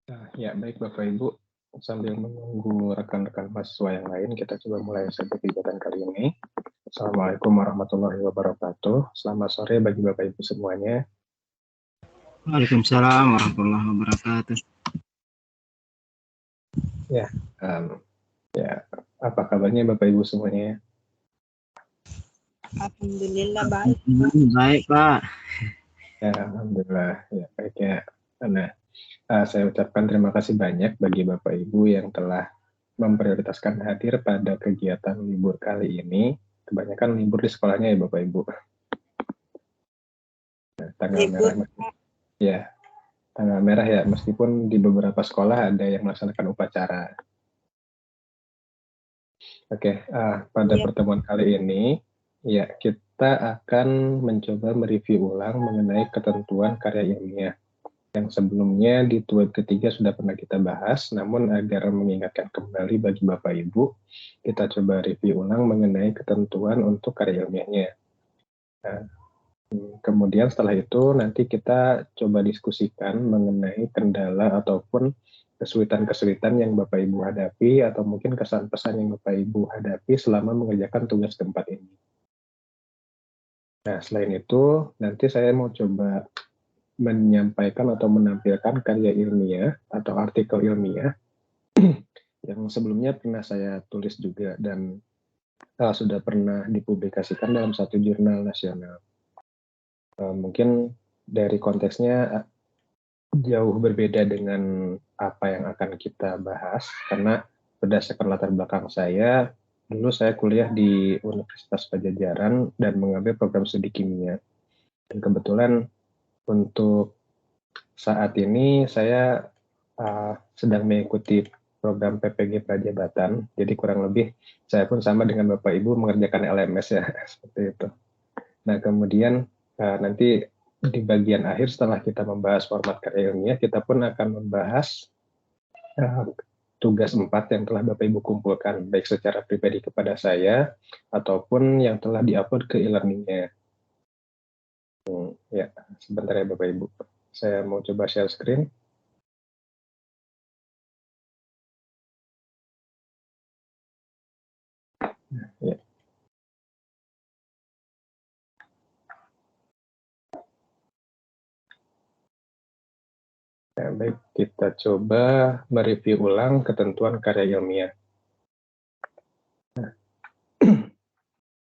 Nah, ya baik Bapak Ibu, sambil menunggu rekan-rekan mahasiswa yang lain, kita coba mulai saja kegiatan kali ini. Assalamualaikum warahmatullahi wabarakatuh. Selamat sore bagi Bapak Ibu semuanya. Waalaikumsalam warahmatullahi wabarakatuh. Ya, apa kabarnya Bapak Ibu semuanya? Alhamdulillah baik. Baik Pak. Ya, alhamdulillah. Ya, baik ya. Nah, saya ucapkan terima kasih banyak bagi Bapak Ibu yang telah memprioritaskan hadir pada kegiatan libur kali ini. Kebanyakan libur di sekolahnya ya Bapak Ibu. Nah, tanggal merah ya, tanggal merah ya, meskipun di beberapa sekolah ada yang melaksanakan upacara. Oke, pada pertemuan kali ini, ya kita akan mencoba mereview ulang mengenai ketentuan karya ilmiah. Yang sebelumnya di tuat ketiga sudah pernah kita bahas, namun agar mengingatkan kembali bagi Bapak Ibu, kita coba review ulang mengenai ketentuan untuk karya ilmiahnya. Nah, kemudian setelah itu nanti kita coba diskusikan mengenai kendala ataupun kesulitan-kesulitan yang Bapak Ibu hadapi atau mungkin kesan-pesan yang Bapak Ibu hadapi selama mengerjakan tugas keempat ini. Nah, selain itu nanti saya mau coba menyampaikan atau menampilkan karya ilmiah atau artikel ilmiah yang sebelumnya pernah saya tulis juga dan sudah pernah dipublikasikan dalam satu jurnal nasional. Mungkin dari konteksnya jauh berbeda dengan apa yang akan kita bahas, karena berdasarkan latar belakang saya, dulu saya kuliah di Universitas Padjadjaran dan mengambil program studi kimia. Dan kebetulan untuk saat ini saya sedang mengikuti program PPG Prajabatan, jadi kurang lebih saya pun sama dengan Bapak Ibu mengerjakan LMS ya, seperti itu. Nah, kemudian nanti di bagian akhir setelah kita membahas format karya ilmiah, kita pun akan membahas tugas 4 yang telah Bapak Ibu kumpulkan, baik secara pribadi kepada saya, ataupun yang telah diupload ke e-learning-nya. Ya, sebentar ya Bapak Ibu. Saya mau coba share screen. Ya. Ya, baik, kita coba mereview ulang ketentuan karya ilmiah. Nah,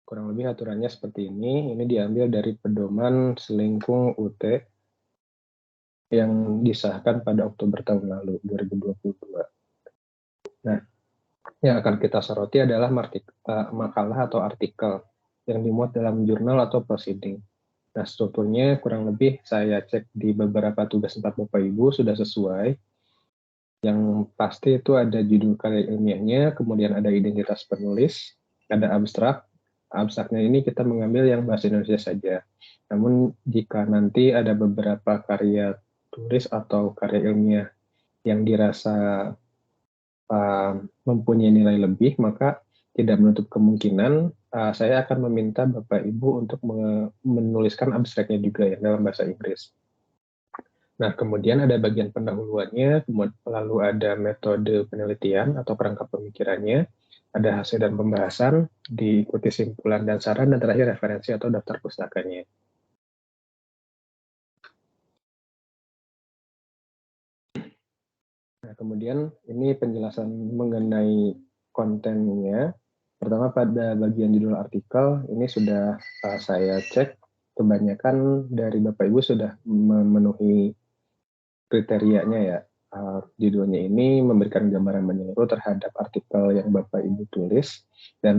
kurang lebih aturannya seperti ini. Ini diambil dari pedoman Selingkung UT yang disahkan pada Oktober tahun lalu, 2022. Nah, yang akan kita soroti adalah makalah atau artikel yang dimuat dalam jurnal atau proceeding. Nah, strukturnya kurang lebih saya cek di beberapa tugas 4 Bapak Ibu sudah sesuai. Yang pasti itu ada judul karya ilmiahnya, kemudian ada identitas penulis, ada abstrak. Abstraknya ini kita mengambil yang bahasa Indonesia saja. Namun jika nanti ada beberapa karya tulis atau karya ilmiah yang dirasa mempunyai nilai lebih, maka tidak menutup kemungkinan saya akan meminta Bapak Ibu untuk menuliskan abstraknya juga ya dalam bahasa Inggris. Nah, kemudian ada bagian pendahuluannya, lalu ada metode penelitian atau kerangka pemikirannya, ada hasil dan pembahasan, diikuti simpulan dan saran, dan terakhir referensi atau daftar pustakanya. Nah, kemudian ini penjelasan mengenai kontennya. Pertama pada bagian judul artikel, ini sudah saya cek, kebanyakan dari Bapak Ibu sudah memenuhi kriterianya ya. Judulnya ini memberikan gambaran menyeluruh terhadap artikel yang Bapak Ibu tulis dan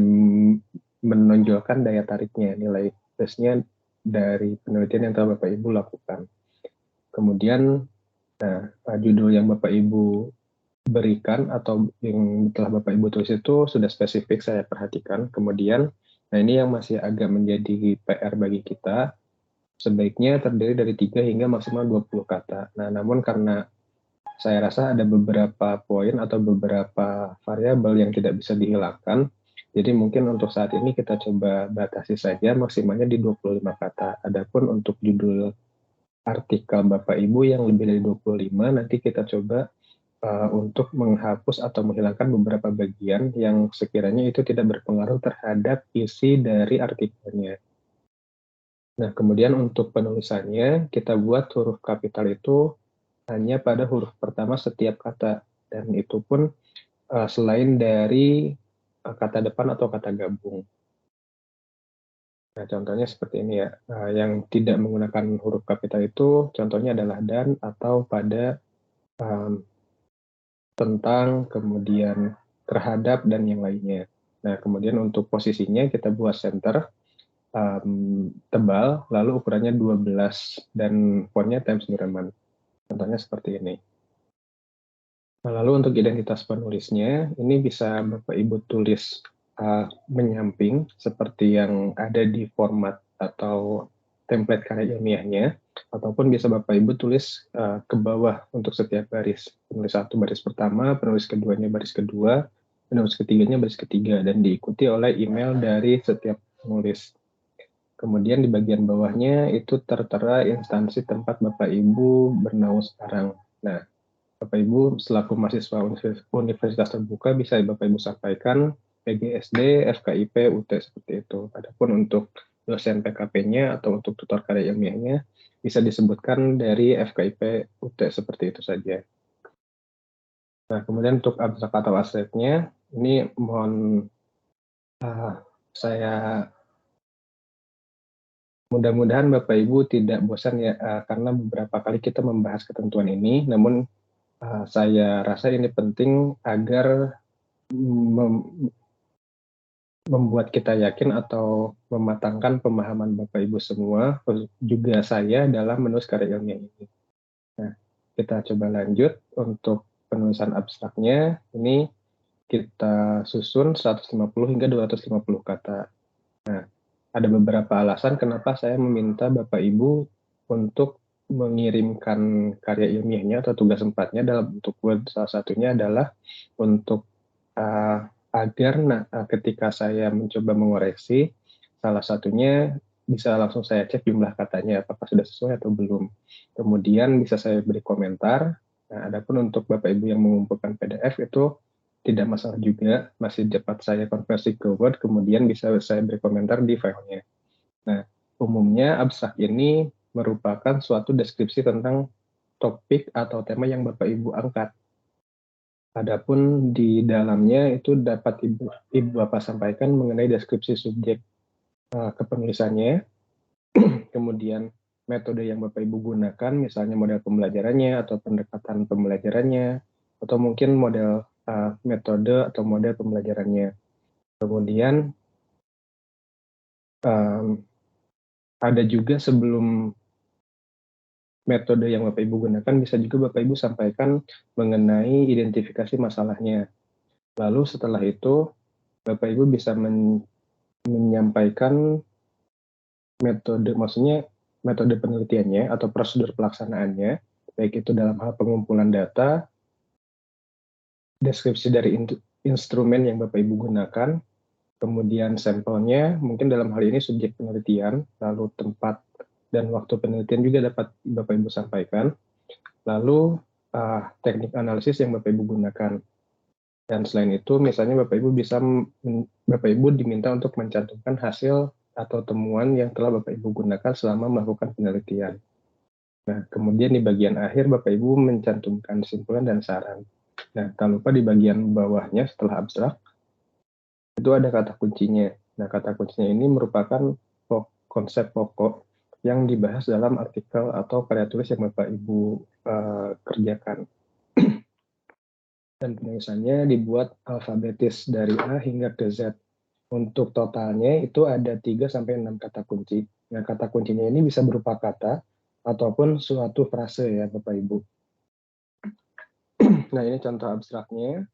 menonjolkan daya tariknya, nilai plusnya dari penelitian yang telah Bapak Ibu lakukan. Kemudian judul yang Bapak Ibu berikan atau yang telah Bapak Ibu tulis itu sudah spesifik saya perhatikan. Kemudian, nah ini yang masih agak menjadi PR bagi kita, sebaiknya terdiri dari 3 hingga maksimal 20 kata. Nah, namun karena saya rasa ada beberapa poin atau beberapa variabel yang tidak bisa dihilangkan, jadi mungkin untuk saat ini kita coba batasi saja maksimalnya di 25 kata. Adapun untuk judul artikel Bapak Ibu yang lebih dari 25, nanti kita coba untuk menghapus atau menghilangkan beberapa bagian yang sekiranya itu tidak berpengaruh terhadap isi dari artikelnya. Nah, kemudian untuk penulisannya, kita buat huruf kapital itu hanya pada huruf pertama setiap kata, dan itu pun selain dari kata depan atau kata gabung. Nah, contohnya seperti ini ya, yang tidak menggunakan huruf kapital itu contohnya adalah dan atau pada, tentang, kemudian terhadap, dan yang lainnya. Nah, kemudian untuk posisinya kita buat center tebal, lalu ukurannya 12 dan fontnya Times New Roman. Contohnya seperti ini. Nah, lalu untuk identitas penulisnya, ini bisa Bapak Ibu tulis menyamping seperti yang ada di format atau template karya ilmiahnya, ataupun bisa Bapak Ibu tulis ke bawah untuk setiap baris. Penulis satu baris pertama, penulis keduanya baris kedua, penulis ketiganya baris ketiga, dan diikuti oleh email dari setiap penulis. Kemudian di bagian bawahnya itu tertera instansi tempat Bapak Ibu bernaung sekarang. Nah, Bapak Ibu selaku mahasiswa Universitas Terbuka bisa Bapak Ibu sampaikan PGSD, FKIP, UT seperti itu. Adapun untuk dosen PKP-nya atau untuk tutor karya ilmiahnya bisa disebutkan dari FKIP, UT seperti itu saja. Nah, kemudian untuk abstrak atau asetnya, ini mohon saya mudah-mudahan Bapak Ibu tidak bosan ya, karena beberapa kali kita membahas ketentuan ini, namun saya rasa ini penting agar membuat kita yakin atau mematangkan pemahaman Bapak Ibu semua, juga saya dalam menulis karya ilmiah ini. Nah, kita coba lanjut untuk penulisan abstraknya. Ini kita susun 150 hingga 250 kata. Nah, ada beberapa alasan kenapa saya meminta Bapak Ibu untuk mengirimkan karya ilmiahnya atau tugas empatnya dalam bentuk Word. Salah satunya adalah untuk agar ketika saya mencoba mengoreksi, salah satunya bisa langsung saya cek jumlah katanya apakah sudah sesuai atau belum. Kemudian bisa saya beri komentar. Nah, adapun untuk Bapak Ibu yang mengumpulkan PDF itu tidak masalah juga, masih dapat saya konversi ke Word, kemudian bisa saya beri komentar di filenya. Nah, umumnya abstrak ini merupakan suatu deskripsi tentang topik atau tema yang Bapak Ibu angkat. Adapun di dalamnya itu dapat Ibu Bapak sampaikan mengenai deskripsi subjek kepenulisannya, kemudian metode yang Bapak Ibu gunakan, misalnya model pembelajarannya atau pendekatan pembelajarannya, atau mungkin model metode atau model pembelajarannya. Kemudian ada juga sebelum metode yang Bapak Ibu gunakan, bisa juga Bapak Ibu sampaikan mengenai identifikasi masalahnya. Lalu setelah itu, Bapak Ibu bisa menyampaikan metode, maksudnya metode penelitiannya atau prosedur pelaksanaannya, baik itu dalam hal pengumpulan data, deskripsi dari instrumen yang Bapak Ibu gunakan, kemudian sampelnya, mungkin dalam hal ini subjek penelitian, lalu tempat dan waktu penelitian juga dapat Bapak Ibu sampaikan, lalu teknik analisis yang Bapak Ibu gunakan. Dan selain itu, misalnya Bapak Ibu diminta untuk mencantumkan hasil atau temuan yang telah Bapak Ibu gunakan selama melakukan penelitian. Nah, kemudian di bagian akhir Bapak Ibu mencantumkan kesimpulan dan saran. Nah, tak lupa di bagian bawahnya setelah abstrak, itu ada kata kuncinya. Nah, kata kuncinya ini merupakan konsep pokok yang dibahas dalam artikel atau karya tulis yang Bapak Ibu kerjakan. Dan penulisannya dibuat alfabetis dari A hingga ke Z. Untuk totalnya itu ada 3-6 kata kunci. Nah, kata kuncinya ini bisa berupa kata ataupun suatu frase ya Bapak Ibu. Nah, ini contoh abstraknya.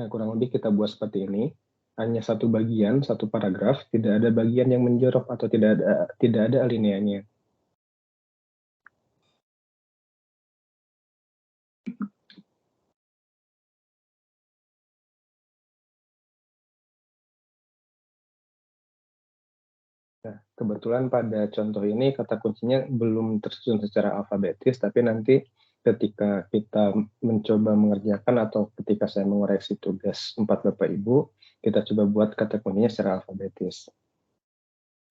Nah, kurang lebih kita buat seperti ini. Hanya satu bagian, satu paragraf, tidak ada bagian yang menjorok atau tidak ada alineanya. Nah, kebetulan pada contoh ini kata kuncinya belum tersusun secara alfabetis, tapi nanti ketika kita mencoba mengerjakan atau ketika saya mengoreksi tugas 4 Bapak Ibu, kita coba buat kata kuncinya secara alfabetis.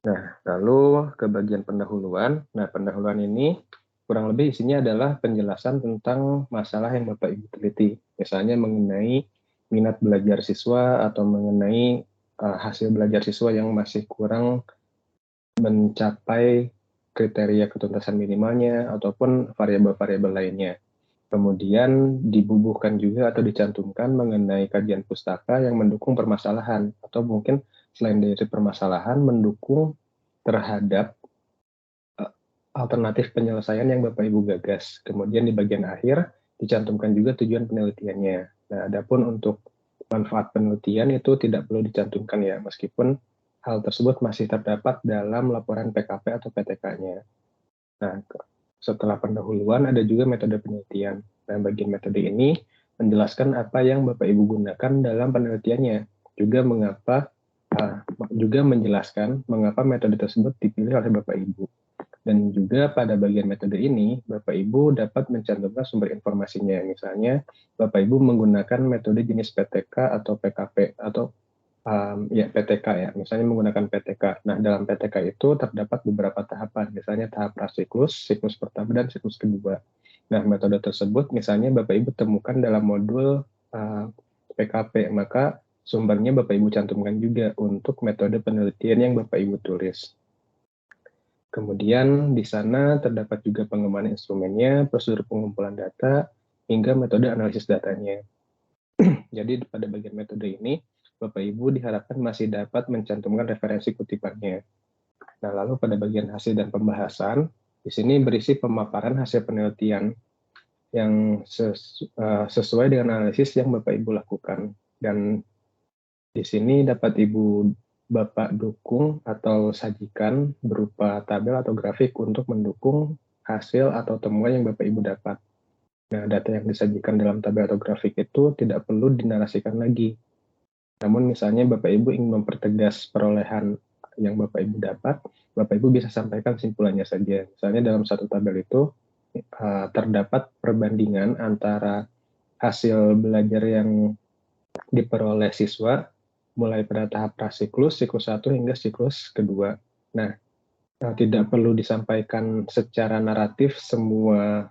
Nah, lalu ke bagian pendahuluan. Nah, pendahuluan ini kurang lebih isinya adalah penjelasan tentang masalah yang Bapak Ibu teliti. Misalnya mengenai minat belajar siswa atau mengenai hasil belajar siswa yang masih kurang mencapai kriteria ketuntasan minimalnya ataupun variabel-variabel lainnya. Kemudian dibubuhkan juga atau dicantumkan mengenai kajian pustaka yang mendukung permasalahan atau mungkin selain dari permasalahan mendukung terhadap alternatif penyelesaian yang Bapak Ibu gagas. Kemudian di bagian akhir dicantumkan juga tujuan penelitiannya. Nah, adapun untuk manfaat penelitian itu tidak perlu dicantumkan ya, meskipun hal tersebut masih terdapat dalam laporan PKP atau PTK-nya. Nah, setelah pendahuluan ada juga metode penelitian. Nah, bagian metode ini menjelaskan apa yang Bapak Ibu gunakan dalam penelitiannya, juga menjelaskan mengapa metode tersebut dipilih oleh Bapak Ibu. Dan juga pada bagian metode ini, Bapak Ibu dapat mencantumkan sumber informasinya. Misalnya, Bapak Ibu menggunakan metode jenis PTK atau PKP atau PTK ya, misalnya menggunakan PTK. Nah, dalam PTK itu terdapat beberapa tahapan, misalnya tahap prasiklus, siklus pertama, dan siklus kedua. Nah, metode tersebut misalnya Bapak Ibu temukan dalam modul PKP, maka sumbernya Bapak Ibu cantumkan juga untuk metode penelitian yang Bapak Ibu tulis. Kemudian di sana terdapat juga pengembangan instrumennya, prosedur pengumpulan data, hingga metode analisis datanya. Jadi pada bagian metode ini, Bapak Ibu diharapkan masih dapat mencantumkan referensi kutipannya. Nah, lalu pada bagian hasil dan pembahasan, di sini berisi pemaparan hasil penelitian yang sesuai dengan analisis yang Bapak Ibu lakukan. Dan di sini dapat Ibu Bapak dukung atau sajikan berupa tabel atau grafik untuk mendukung hasil atau temuan yang Bapak Ibu dapat. Nah, data yang disajikan dalam tabel atau grafik itu tidak perlu dinarasikan lagi. Namun misalnya Bapak Ibu ingin mempertegas perolehan yang Bapak Ibu dapat, Bapak Ibu bisa sampaikan simpulannya saja. Misalnya dalam satu tabel itu terdapat perbandingan antara hasil belajar yang diperoleh siswa mulai pada tahap prasiklus, siklus 1 hingga siklus kedua. Nah, tidak perlu disampaikan secara naratif semua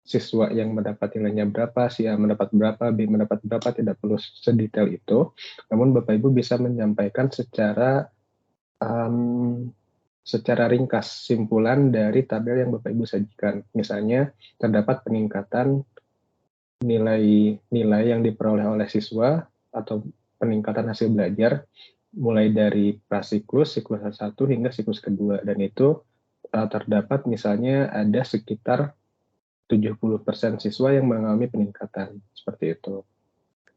siswa yang mendapat nilainya berapa, si A mendapat berapa, B mendapat berapa, tidak perlu sedetail itu. Namun Bapak Ibu bisa menyampaikan secara ringkas simpulan dari tabel yang Bapak Ibu sajikan. Misalnya terdapat peningkatan nilai yang diperoleh oleh siswa atau peningkatan hasil belajar mulai dari prasiklus, siklus 1 hingga siklus kedua. Dan itu terdapat misalnya ada sekitar 70% siswa yang mengalami peningkatan, seperti itu.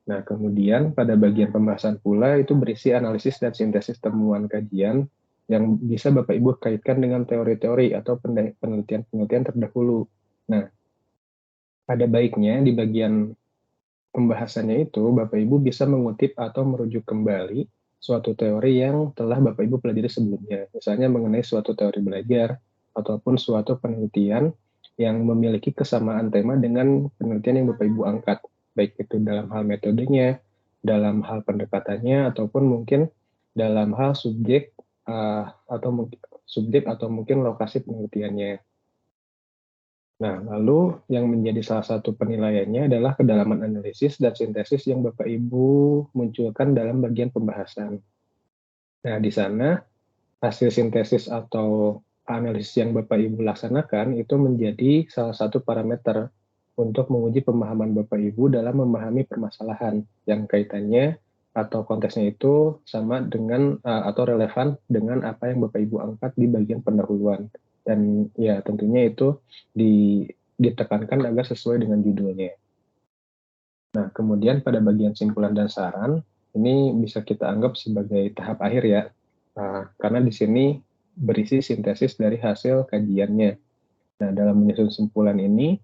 Nah, kemudian pada bagian pembahasan pula itu berisi analisis dan sintesis temuan kajian yang bisa Bapak Ibu kaitkan dengan teori-teori atau penelitian-penelitian terdahulu. Nah, pada baiknya di bagian pembahasannya itu Bapak Ibu bisa mengutip atau merujuk kembali suatu teori yang telah Bapak Ibu pelajari sebelumnya. Misalnya mengenai suatu teori belajar ataupun suatu penelitian yang memiliki kesamaan tema dengan penelitian yang Bapak Ibu angkat, baik itu dalam hal metodenya, dalam hal pendekatannya, ataupun mungkin dalam hal subjek atau mungkin lokasi penelitiannya. Nah, lalu yang menjadi salah satu penilaiannya adalah kedalaman analisis dan sintesis yang Bapak Ibu munculkan dalam bagian pembahasan. Nah, di sana hasil sintesis atau analisis yang Bapak Ibu laksanakan itu menjadi salah satu parameter untuk menguji pemahaman Bapak Ibu dalam memahami permasalahan yang kaitannya atau konteksnya itu sama dengan atau relevan dengan apa yang Bapak Ibu angkat di bagian pendahuluan. Dan ya tentunya itu ditekankan agar sesuai dengan judulnya. Nah, kemudian pada bagian simpulan dan saran, ini bisa kita anggap sebagai tahap akhir ya, karena di sini berisi sintesis dari hasil kajiannya. Nah, dalam menyusun simpulan ini,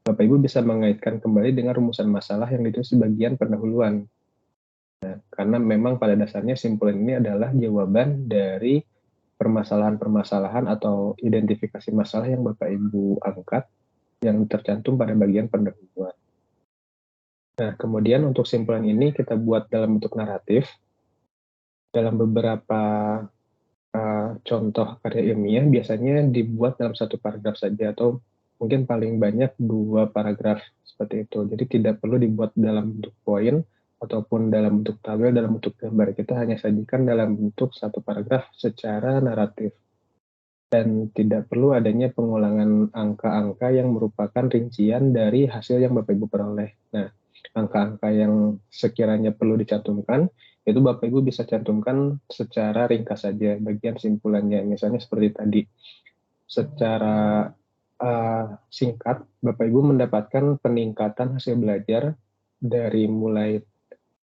Bapak Ibu bisa mengaitkan kembali dengan rumusan masalah yang ditulis di bagian pendahuluan. Nah, karena memang pada dasarnya simpulan ini adalah jawaban dari permasalahan-permasalahan atau identifikasi masalah yang Bapak Ibu angkat yang tercantum pada bagian pendahuluan. Nah, kemudian untuk simpulan ini kita buat dalam bentuk naratif. Dalam beberapa contoh karya ilmiah biasanya dibuat dalam satu paragraf saja atau mungkin paling banyak 2 paragraf seperti itu. Jadi tidak perlu dibuat dalam bentuk poin ataupun dalam bentuk tabel, dalam bentuk gambar. Kita hanya sajikan dalam bentuk satu paragraf secara naratif. Dan tidak perlu adanya pengulangan angka-angka yang merupakan rincian dari hasil yang Bapak Ibu peroleh. Nah, angka-angka yang sekiranya perlu dicantumkan, itu Bapak Ibu bisa cantumkan secara ringkas saja bagian simpulannya. Misalnya seperti tadi, secara singkat, Bapak Ibu mendapatkan peningkatan hasil belajar dari mulai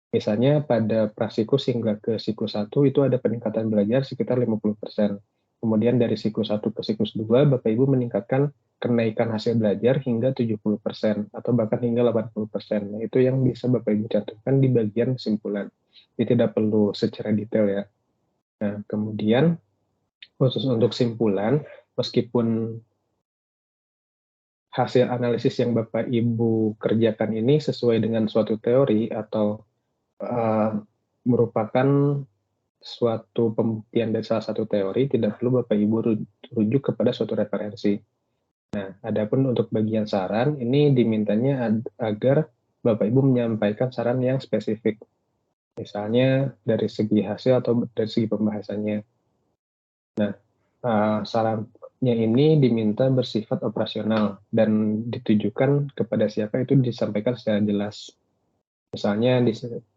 misalnya pada prasikus hingga ke siklus 1 itu ada peningkatan belajar sekitar 50%. Kemudian dari siklus 1 ke siklus 2, Bapak Ibu meningkatkan kenaikan hasil belajar hingga 70% atau bahkan hingga 80%. Nah, itu yang bisa Bapak Ibu cantumkan di bagian kesimpulan. Ini tidak perlu secara detail ya. Nah, kemudian khusus untuk simpulan, meskipun hasil analisis yang Bapak Ibu kerjakan ini sesuai dengan suatu teori atau merupakan suatu pembuktian dari salah satu teori, tidak perlu Bapak Ibu rujuk kepada suatu referensi. Nah, adapun untuk bagian saran, ini dimintanya agar Bapak Ibu menyampaikan saran yang spesifik. Misalnya dari segi hasil atau dari segi pembahasannya. Nah, sarannya ini diminta bersifat operasional dan ditujukan kepada siapa itu disampaikan secara jelas. Misalnya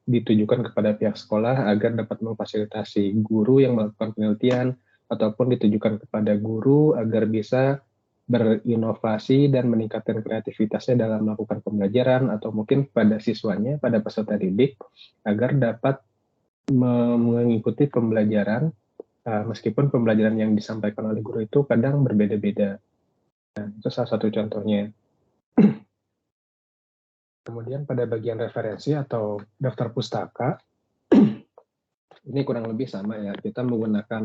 ditujukan kepada pihak sekolah agar dapat memfasilitasi guru yang melakukan penelitian, ataupun ditujukan kepada guru agar bisa berinovasi dan meningkatkan kreativitasnya dalam melakukan pembelajaran, atau mungkin pada siswanya, pada peserta didik, agar dapat mengikuti pembelajaran, meskipun pembelajaran yang disampaikan oleh guru itu kadang berbeda-beda. Nah, itu salah satu contohnya. Kemudian pada bagian referensi atau daftar pustaka, ini kurang lebih sama ya. Kita menggunakan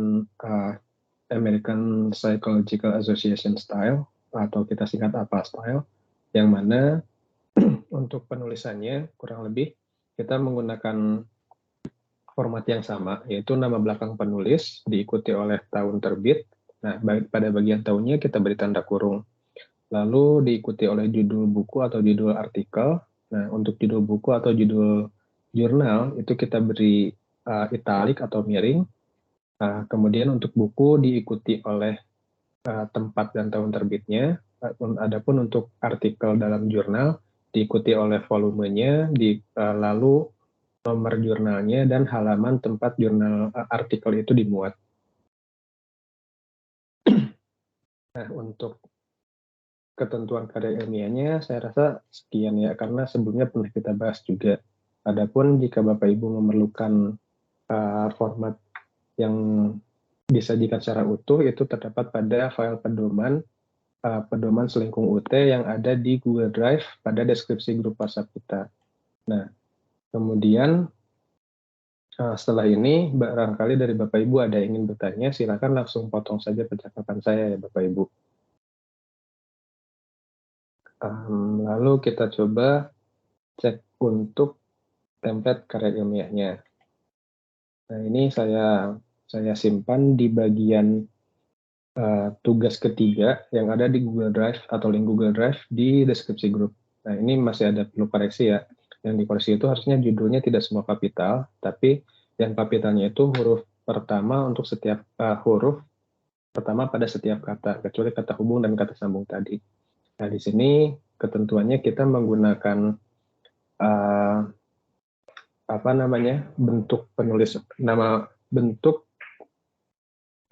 American Psychological Association Style, atau kita singkat APA Style, yang mana untuk penulisannya kurang lebih kita menggunakan format yang sama, yaitu nama belakang penulis diikuti oleh tahun terbit. Nah, pada bagian tahunnya kita beri tanda kurung. Lalu diikuti oleh judul buku atau judul artikel. Nah, untuk judul buku atau judul jurnal itu kita beri italik atau miring. Kemudian untuk buku diikuti oleh tempat dan tahun terbitnya. Adapun untuk artikel dalam jurnal diikuti oleh volumenya, lalu nomor jurnalnya dan halaman tempat jurnal artikel itu dimuat. Nah, untuk ketentuan karya ilmiahnya saya rasa sekian ya, karena sebelumnya pernah kita bahas juga. Adapun jika Bapak Ibu memerlukan format yang disajikan secara utuh, itu terdapat pada file pedoman selingkung UT yang ada di Google Drive pada deskripsi grup WhatsApp kita. Nah, kemudian setelah ini barangkali dari Bapak Ibu ada yang ingin bertanya, silakan langsung potong saja percakapan saya ya Bapak Ibu. Lalu kita coba cek untuk template karya ilmiahnya. Nah, ini saya simpan di bagian tugas ketiga yang ada di Google Drive atau link Google Drive di deskripsi grup. Nah, ini masih ada perlu koreksi ya. Yang dikoreksi itu harusnya judulnya tidak semua kapital, tapi yang kapitalnya itu huruf pertama untuk setiap huruf pertama pada setiap kata, kecuali kata hubung dan kata sambung tadi. Nah, di sini ketentuannya kita menggunakan bentuk penulis, bentuk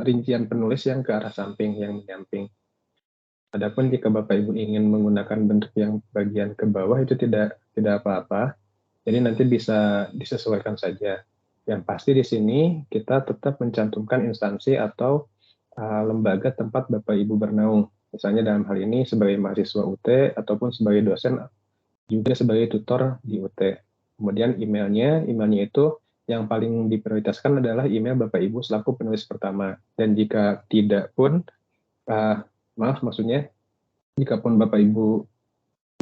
rincian penulis yang ke arah samping, yang menyamping. Adapun jika Bapak Ibu ingin menggunakan bentuk yang bagian ke bawah itu tidak apa-apa. Jadi nanti bisa disesuaikan saja. Yang pasti di sini kita tetap mencantumkan instansi atau lembaga tempat Bapak Ibu bernaung. Misalnya dalam hal ini sebagai mahasiswa UT ataupun sebagai dosen juga sebagai tutor di UT. Kemudian emailnya itu yang paling diprioritaskan adalah email Bapak Ibu selaku penulis pertama. Dan jika tidak pun, maksudnya Jikapun Bapak Ibu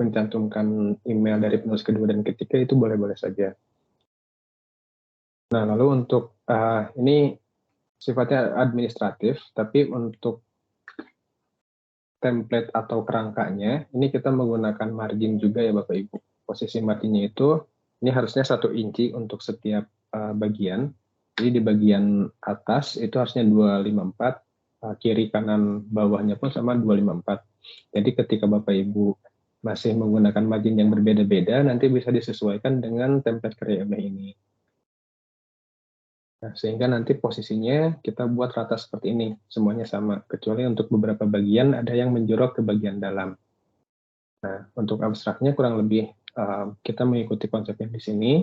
mencantumkan email dari penulis kedua dan ketiga, itu boleh-boleh saja. Nah, lalu untuk ini sifatnya administratif, tapi untuk template atau kerangkanya, ini kita menggunakan margin juga ya Bapak Ibu. Posisi marginnya itu, ini harusnya 1 inci untuk setiap bagian. Jadi di bagian atas itu harusnya 254, kiri kanan bawahnya pun sama 254. Jadi ketika Bapak Ibu masih menggunakan margin yang berbeda-beda, nanti bisa disesuaikan dengan template karya ilmiah ini. Nah, sehingga nanti posisinya kita buat rata seperti ini, semuanya sama, kecuali untuk beberapa bagian ada yang menjorok ke bagian dalam. Nah, untuk abstraknya kurang lebih kita mengikuti konsep yang di sini,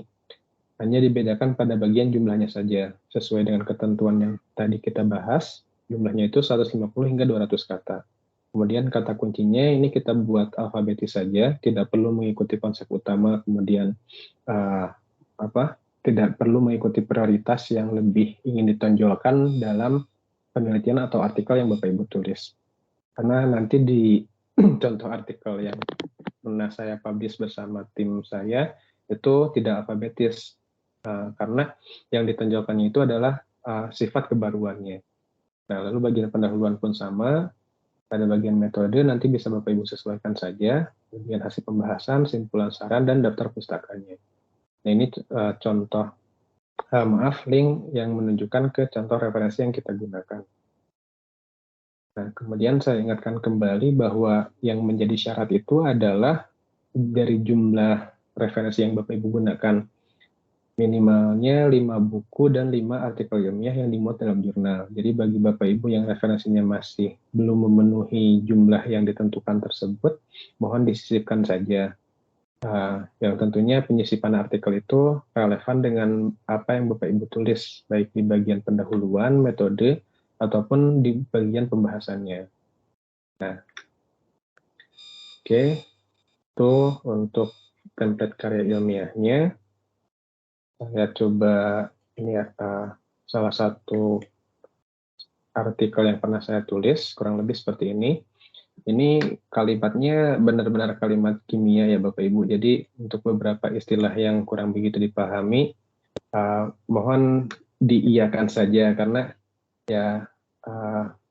hanya dibedakan pada bagian jumlahnya saja, sesuai dengan ketentuan yang tadi kita bahas, jumlahnya itu 150 hingga 200 kata. Kemudian kata kuncinya ini kita buat alfabetis saja, tidak perlu mengikuti konsep utama, kemudian tidak perlu mengikuti prioritas yang lebih ingin ditonjolkan dalam penelitian atau artikel yang Bapak Ibu tulis. Karena nanti di contoh artikel yang pernah saya publish bersama tim saya, itu tidak alfabetis. Karena yang ditonjolkannya itu adalah sifat kebaruannya. Nah, lalu bagian pendahuluan pun sama, pada bagian metode nanti bisa Bapak Ibu sesuaikan saja, bagian hasil pembahasan, simpulan saran, dan daftar pustakanya. Nah, ini contoh, link yang menunjukkan ke contoh referensi yang kita gunakan. Nah, kemudian saya ingatkan kembali bahwa yang menjadi syarat itu adalah dari jumlah referensi yang Bapak Ibu gunakan, minimalnya 5 buku dan 5 artikel ilmiah yang dimuat dalam jurnal. Jadi bagi Bapak Ibu yang referensinya masih belum memenuhi jumlah yang ditentukan tersebut, mohon disisipkan saja. Yang tentunya penyisipan artikel itu relevan dengan apa yang Bapak Ibu tulis, baik di bagian pendahuluan, metode, ataupun di bagian pembahasannya. Nah, oke, itu untuk template karya ilmiahnya. Saya coba ini ya, salah satu artikel yang pernah saya tulis, kurang lebih seperti ini. Ini kalimatnya benar-benar kalimat kimia ya Bapak Ibu. Jadi untuk beberapa istilah yang kurang begitu dipahami, mohon diiyakan saja karena ya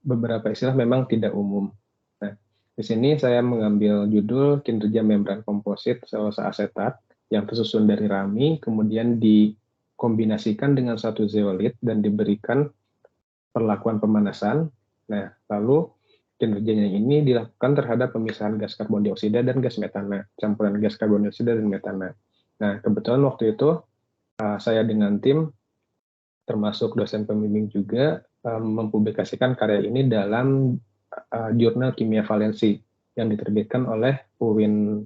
beberapa istilah memang tidak umum. Nah, di sini saya mengambil judul kinerja membran komposit selulosa asetat yang tersusun dari rami, kemudian dikombinasikan dengan satu zeolit dan diberikan perlakuan pemanasan. Nah, lalu kinerjanya ini dilakukan terhadap pemisahan gas karbon dioksida dan gas metana, campuran gas karbon dioksida dan metana. Nah, kebetulan waktu itu saya dengan tim, termasuk dosen pembimbing juga, mempublikasikan karya ini dalam jurnal kimia valensi yang diterbitkan oleh UIN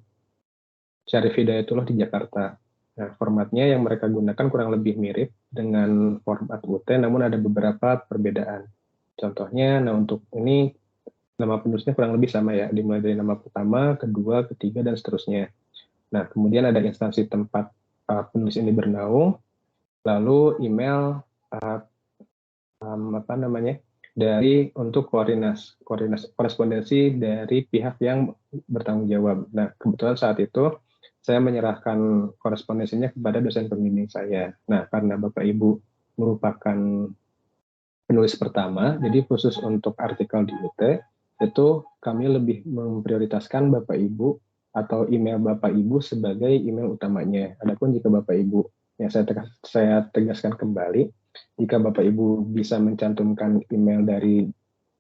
Syarif Hidayatullah di Jakarta. Nah, formatnya yang mereka gunakan kurang lebih mirip dengan format UT, namun ada beberapa perbedaan. Contohnya, nah untuk ini nama penulisnya kurang lebih sama ya, dimulai dari nama pertama, kedua, ketiga, dan seterusnya. Nah, kemudian ada instansi tempat penulis ini bernaung, lalu email dari untuk korespondensi dari pihak yang bertanggung jawab. Nah, kebetulan saat itu saya menyerahkan korespondensinya kepada dosen pembimbing saya. Nah, karena Bapak Ibu merupakan penulis pertama, jadi khusus untuk artikel di UT, itu kami lebih memprioritaskan Bapak Ibu atau email Bapak Ibu sebagai email utamanya. Adapun jika Bapak Ibu, yang saya tegaskan kembali, jika Bapak Ibu bisa mencantumkan email dari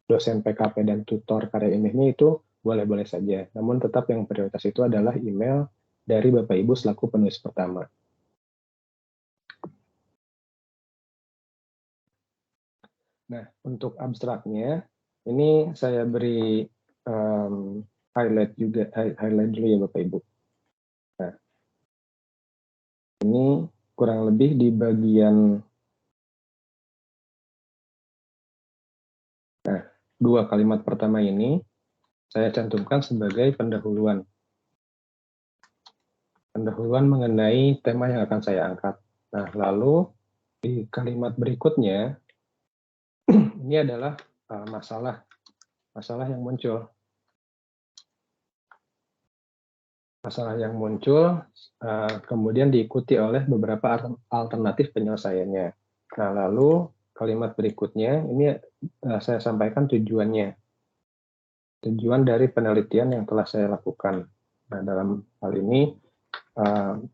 dosen PKP dan tutor karya ilmiahnya itu boleh-boleh saja. Namun tetap yang prioritas itu adalah email dari Bapak Ibu selaku penulis pertama. Nah, untuk abstraknya, ini saya beri highlight dulu ya Bapak Ibu. Nah, ini kurang lebih di bagian, nah, 2 kalimat pertama ini saya cantumkan sebagai pendahuluan. Pendahuluan mengenai tema yang akan saya angkat. Nah, lalu di kalimat berikutnya, ini adalah masalah yang muncul. masalah yang muncul, kemudian diikuti oleh beberapa alternatif penyelesaiannya. Nah, lalu kalimat berikutnya, ini saya sampaikan tujuannya. Tujuan dari penelitian yang telah saya lakukan. Nah, dalam hal ini,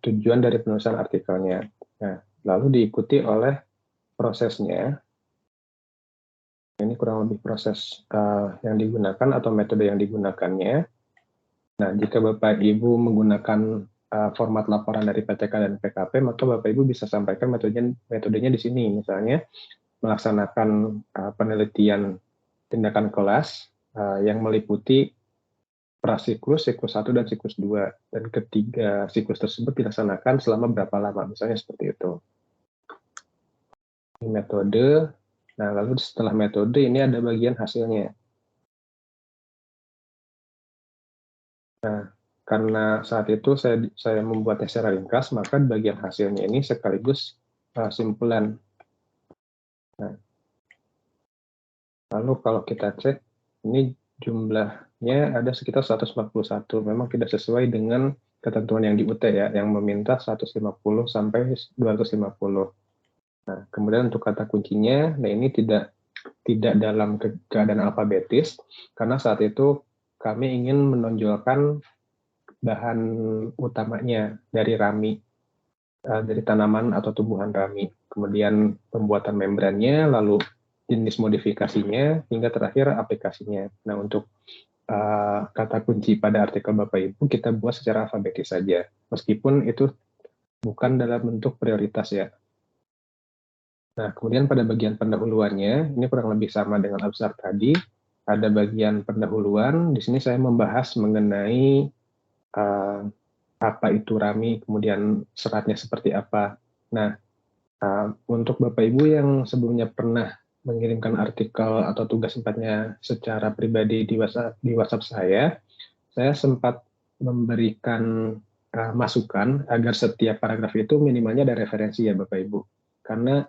tujuan dari penulisan artikelnya. Nah, lalu diikuti oleh prosesnya. Ini kurang lebih proses yang digunakan atau metode yang digunakannya. Nah, jika Bapak Ibu menggunakan format laporan dari PTK dan PKP, maka Bapak Ibu bisa sampaikan metodenya di sini. Misalnya, melaksanakan penelitian tindakan kelas yang meliputi prasiklus, siklus 1 dan siklus 2. Dan ketiga siklus tersebut dilaksanakan selama berapa lama, misalnya seperti itu. Ini metode. Nah, lalu setelah metode ini ada bagian hasilnya. Nah, karena saat itu saya membuatnya secara ringkas, maka bagian hasilnya ini sekaligus simpulan. Nah, lalu kalau kita cek, ini jumlahnya ada sekitar 141. Memang tidak sesuai dengan ketentuan yang di UT ya, yang meminta 150 sampai 250. Nah, kemudian untuk kata kuncinya, nah ini tidak dalam keadaan alfabetis, karena saat itu kami ingin menonjolkan bahan utamanya dari rami, dari tanaman atau tumbuhan rami. Kemudian pembuatan membrannya, lalu jenis modifikasinya, hingga terakhir aplikasinya. Nah, untuk kata kunci pada artikel Bapak Ibu kita buat secara alfabetis saja, meskipun itu bukan dalam bentuk prioritas ya. Nah, kemudian pada bagian pendahuluannya, ini kurang lebih sama dengan abstrak tadi. Ada bagian pendahuluan, di sini saya membahas mengenai apa itu rami, kemudian seratnya seperti apa. Nah, untuk Bapak Ibu yang sebelumnya pernah mengirimkan artikel atau tugas sempatnya secara pribadi di WhatsApp saya sempat memberikan masukan agar setiap paragraf itu minimalnya ada referensi ya Bapak Ibu. Karena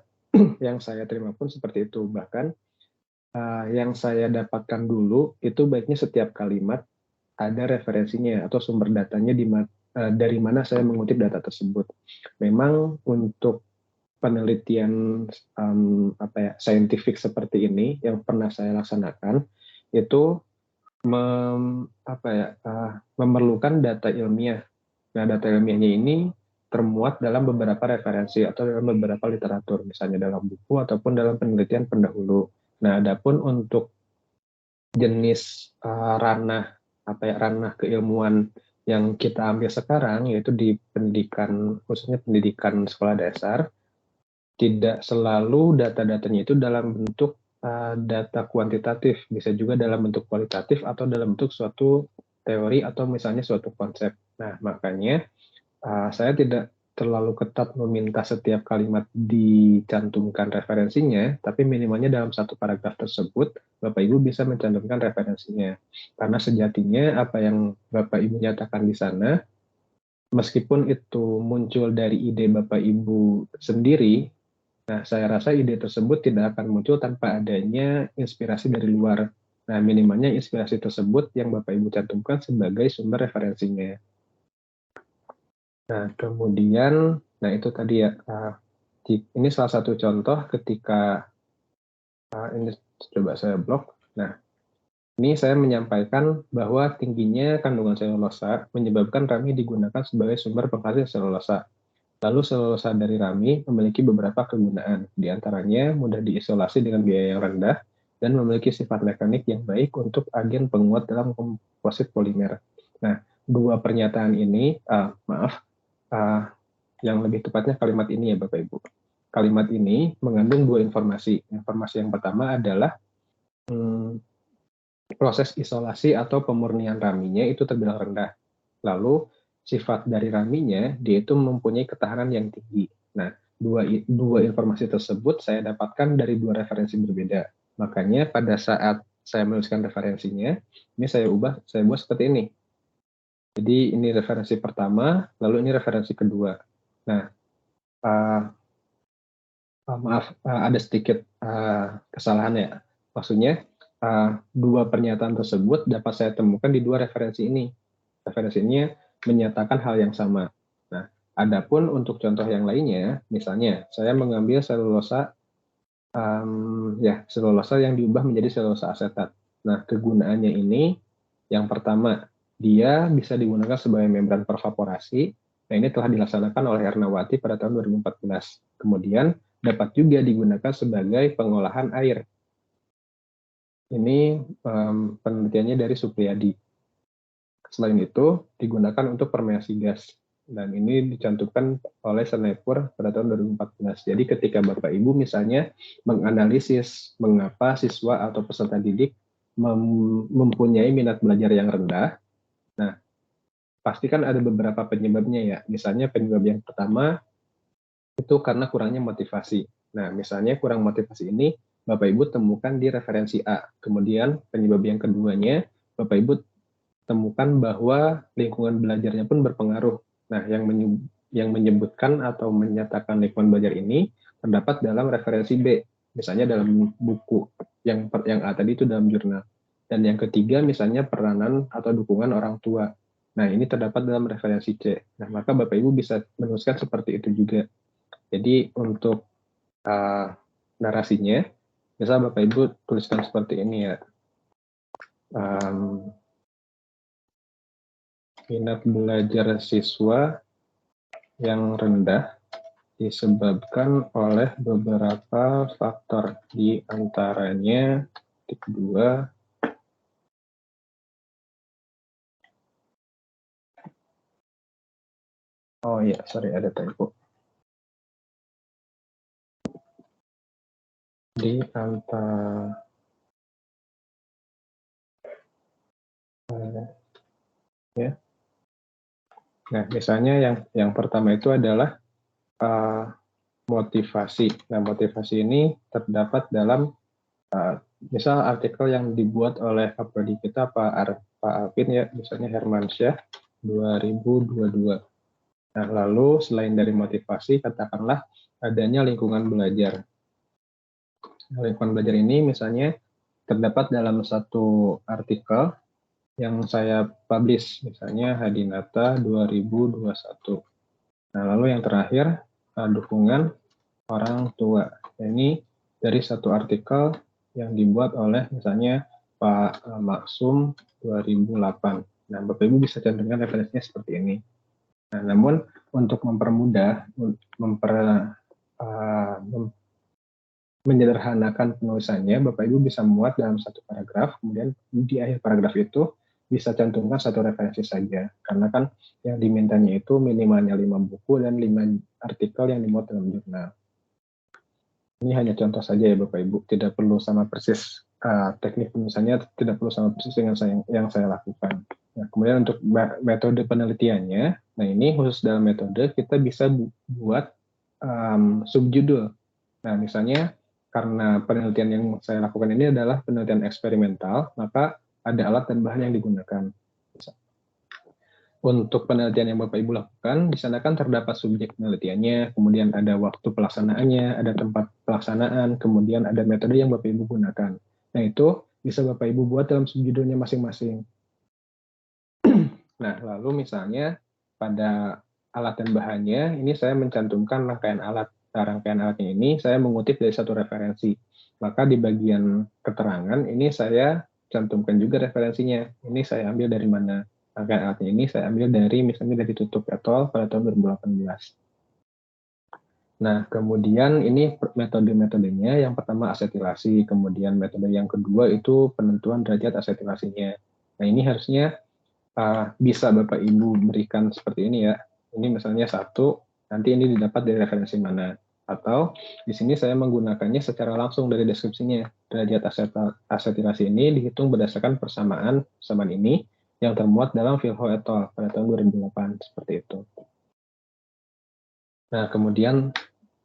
yang saya terima pun seperti itu. Bahkan yang saya dapatkan dulu itu baiknya setiap kalimat ada referensinya atau sumber datanya dari mana saya mengutip data tersebut. Memang untuk penelitian saintifik seperti ini yang pernah saya laksanakan itu memerlukan data ilmiah. Nah, data ilmiahnya ini termuat dalam beberapa referensi atau dalam beberapa literatur, misalnya dalam buku ataupun dalam penelitian pendahulu. Nah, adapun untuk jenis ranah keilmuan yang kita ambil sekarang, yaitu di pendidikan, khususnya pendidikan sekolah dasar, tidak selalu data-datanya itu dalam bentuk data kuantitatif, bisa juga dalam bentuk kualitatif atau dalam bentuk suatu teori atau misalnya suatu konsep. Nah, makanya saya tidak terlalu ketat meminta setiap kalimat dicantumkan referensinya, tapi minimalnya dalam satu paragraf tersebut, Bapak Ibu bisa mencantumkan referensinya. Karena sejatinya apa yang Bapak Ibu nyatakan di sana, meskipun itu muncul dari ide Bapak Ibu sendiri, nah, saya rasa ide tersebut tidak akan muncul tanpa adanya inspirasi dari luar. Nah, minimalnya inspirasi tersebut yang Bapak Ibu cantumkan sebagai sumber referensinya. Nah, kemudian, nah itu tadi ya, ini salah satu contoh ketika, ini coba saya blok. Nah, ini saya menyampaikan bahwa tingginya kandungan selulosa menyebabkan rami digunakan sebagai sumber penghasil selulosa. Lalu selulosa dari rami memiliki beberapa kegunaan, di antaranya mudah diisolasi dengan biaya yang rendah dan memiliki sifat mekanik yang baik untuk agen penguat dalam komposit polimer. Nah, dua pernyataan ini, yang lebih tepatnya kalimat ini ya Bapak Ibu. Kalimat ini mengandung dua informasi. Informasi yang pertama adalah proses isolasi atau pemurnian raminya itu terbilang rendah. Lalu sifat dari raminya, dia itu mempunyai ketahanan yang tinggi. Nah, dua informasi tersebut saya dapatkan dari dua referensi berbeda. Makanya pada saat saya menuliskan referensinya, ini saya buat seperti ini. Jadi ini referensi pertama, lalu ini referensi kedua. Nah, ada sedikit kesalahan ya. Maksudnya, dua pernyataan tersebut dapat saya temukan di dua referensi ini. Referensinya menyatakan hal yang sama. Nah, adapun untuk contoh yang lainnya, misalnya saya mengambil selulosa selulosa yang diubah menjadi selulosa asetat. Nah, kegunaannya ini yang pertama, dia bisa digunakan sebagai membran pervaporasi. Nah, ini telah dilaksanakan oleh Ernawati pada tahun 2014. Kemudian dapat juga digunakan sebagai pengolahan air. Ini penelitiannya dari Supriyadi. Selain itu, digunakan untuk fermentasi gas. Dan ini dicantumkan oleh Sneijder pada tahun 2014. Jadi ketika Bapak Ibu misalnya menganalisis mengapa siswa atau peserta didik mempunyai minat belajar yang rendah, nah pasti kan ada beberapa penyebabnya ya. Misalnya penyebab yang pertama itu karena kurangnya motivasi. Nah misalnya kurang motivasi ini Bapak Ibu temukan di referensi A. Kemudian penyebab yang keduanya Bapak Ibu temukan bahwa lingkungan belajarnya pun berpengaruh. Nah, yang menyebutkan atau menyatakan lingkungan belajar ini terdapat dalam referensi B, misalnya dalam buku, yang A tadi itu dalam jurnal. Dan yang ketiga misalnya peranan atau dukungan orang tua. Nah, ini terdapat dalam referensi C. Nah, maka Bapak Ibu bisa menuliskan seperti itu juga. Jadi untuk narasinya, bisa Bapak Ibu tuliskan seperti ini ya. Minat belajar siswa yang rendah disebabkan oleh beberapa faktor, di antaranya kedua, oh ya, sorry ada typo. Di antara ya. Nah, misalnya yang pertama itu adalah motivasi. Nah, motivasi ini terdapat dalam misal artikel yang dibuat oleh prodi kita Pak Alvin ya, misalnya Hermansyah 2022. Nah, lalu selain dari motivasi, katakanlah adanya lingkungan belajar. Nah, lingkungan belajar ini misalnya terdapat dalam satu artikel yang saya publish, misalnya Hadinata 2021. Nah, lalu yang terakhir, dukungan orang tua. Nah, ini dari satu artikel yang dibuat oleh misalnya Pak Maksum 2008. Nah, Bapak Ibu bisa cantumkan referensinya seperti ini. Nah, namun untuk mempermudah, menyederhanakan penulisannya, Bapak Ibu bisa muat dalam satu paragraf, kemudian di akhir paragraf itu bisa cantumkan satu referensi saja. Karena kan yang dimintanya itu minimalnya 5 buku dan 5 artikel yang dimuat dalam jurnal. Ini hanya contoh saja ya Bapak Ibu, tidak perlu sama persis teknik penulisannya, tidak perlu sama persis dengan yang saya lakukan. Nah, kemudian untuk metode penelitiannya, nah ini khusus dalam metode kita bisa buat subjudul. Nah, misalnya karena penelitian yang saya lakukan ini adalah penelitian eksperimental, maka ada alat dan bahan yang digunakan. Untuk penelitian yang Bapak Ibu lakukan, di sana kan terdapat subjek penelitiannya, kemudian ada waktu pelaksanaannya, ada tempat pelaksanaan, kemudian ada metode yang Bapak Ibu gunakan. Nah, itu bisa Bapak Ibu buat dalam subjudulnya masing-masing. Nah, lalu misalnya pada alat dan bahannya, ini saya mencantumkan rangkaian alat. Nah, rangkaian alatnya ini saya mengutip dari satu referensi. Maka di bagian keterangan ini saya cantumkan juga referensinya. Ini saya ambil dari mana? Rangkaian alatnya ini saya ambil dari misalnya dari Tutup et al. Pada tahun 2018. Nah, kemudian ini metode-metodenya. Yang pertama asetilasi, kemudian metode yang kedua itu penentuan derajat asetilasinya. Nah, ini harusnya bisa Bapak Ibu berikan seperti ini ya. Ini misalnya satu, nanti ini didapat dari referensi mana. Atau di sini saya menggunakannya secara langsung dari deskripsinya. Derajat asetilasi ini dihitung berdasarkan persamaan ini yang termuat dalam Vilho et al. Pada tahun 2008, seperti itu. Nah, kemudian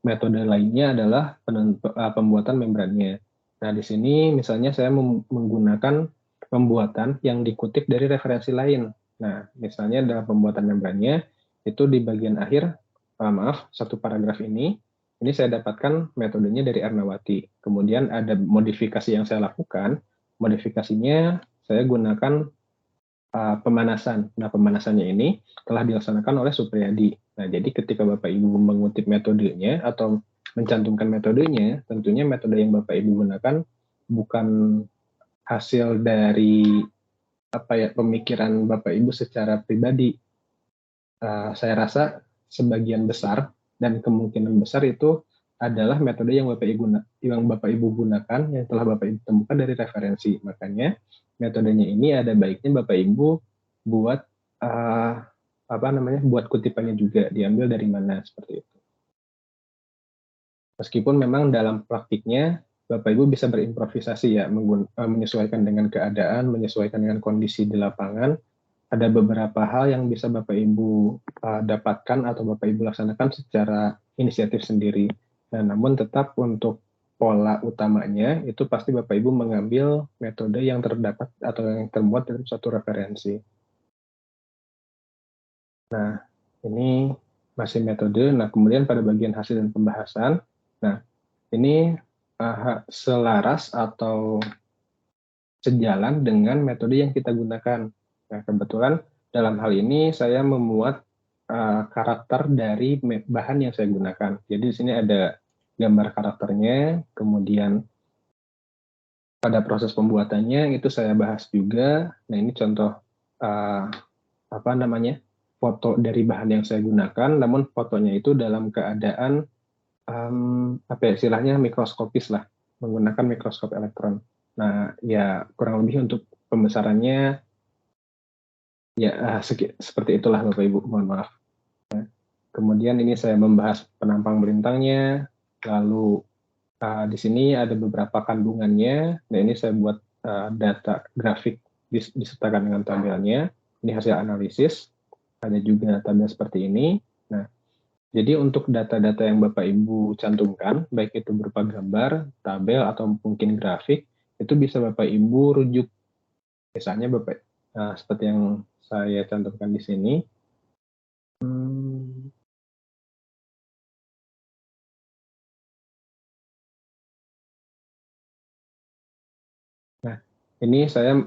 metode lainnya adalah pembuatan membrannya. Nah, di sini misalnya saya menggunakan pembuatan yang dikutip dari referensi lain. Nah, misalnya dalam pembuatan membrannya, itu di bagian akhir, satu paragraf ini saya dapatkan metodenya dari Ernawati. Kemudian ada modifikasi yang saya lakukan, modifikasinya saya gunakan pemanasan. Nah, pemanasannya ini telah dilaksanakan oleh Supriyadi. Nah, jadi ketika Bapak Ibu mengutip metodenya atau mencantumkan metodenya, tentunya metode yang Bapak Ibu gunakan bukan hasil dari pemikiran Bapak Ibu secara pribadi. Saya rasa sebagian besar dan kemungkinan besar itu adalah metode yang Bapak Ibu gunakan, yang telah Bapak Ibu temukan dari referensi. Makanya metodenya ini ada baiknya Bapak Ibu buat buat kutipannya juga, diambil dari mana, seperti itu. Meskipun memang dalam praktiknya Bapak Ibu bisa berimprovisasi ya, menyesuaikan dengan keadaan, menyesuaikan dengan kondisi di lapangan. Ada beberapa hal yang bisa Bapak Ibu dapatkan atau Bapak Ibu laksanakan secara inisiatif sendiri. Nah, namun tetap untuk pola utamanya itu pasti Bapak Ibu mengambil metode yang terdapat atau yang termuat dalam suatu referensi. Nah, ini masih metode. Nah, kemudian pada bagian hasil dan pembahasan, nah ini selaras atau sejalan dengan metode yang kita gunakan. Nah, kebetulan dalam hal ini saya memuat karakter dari bahan yang saya gunakan. Jadi di sini ada gambar karakternya, kemudian pada proses pembuatannya itu saya bahas juga. Nah, ini contoh foto dari bahan yang saya gunakan, namun fotonya itu dalam keadaan istilahnya mikroskopis lah, menggunakan mikroskop elektron. Nah, ya kurang lebih untuk pembesarannya ya seperti itulah Bapak Ibu, mohon maaf. Kemudian ini saya membahas penampang melintangnya, lalu di sini ada beberapa kandungannya. Nah, ini saya buat data grafik disertakan dengan tabelnya. Ini hasil analisis. Ada juga tabel seperti ini. Nah, jadi untuk data-data yang Bapak Ibu cantumkan, baik itu berupa gambar, tabel, atau mungkin grafik, itu bisa Bapak Ibu rujuk. Misalnya seperti yang saya cantumkan di sini. Nah, ini saya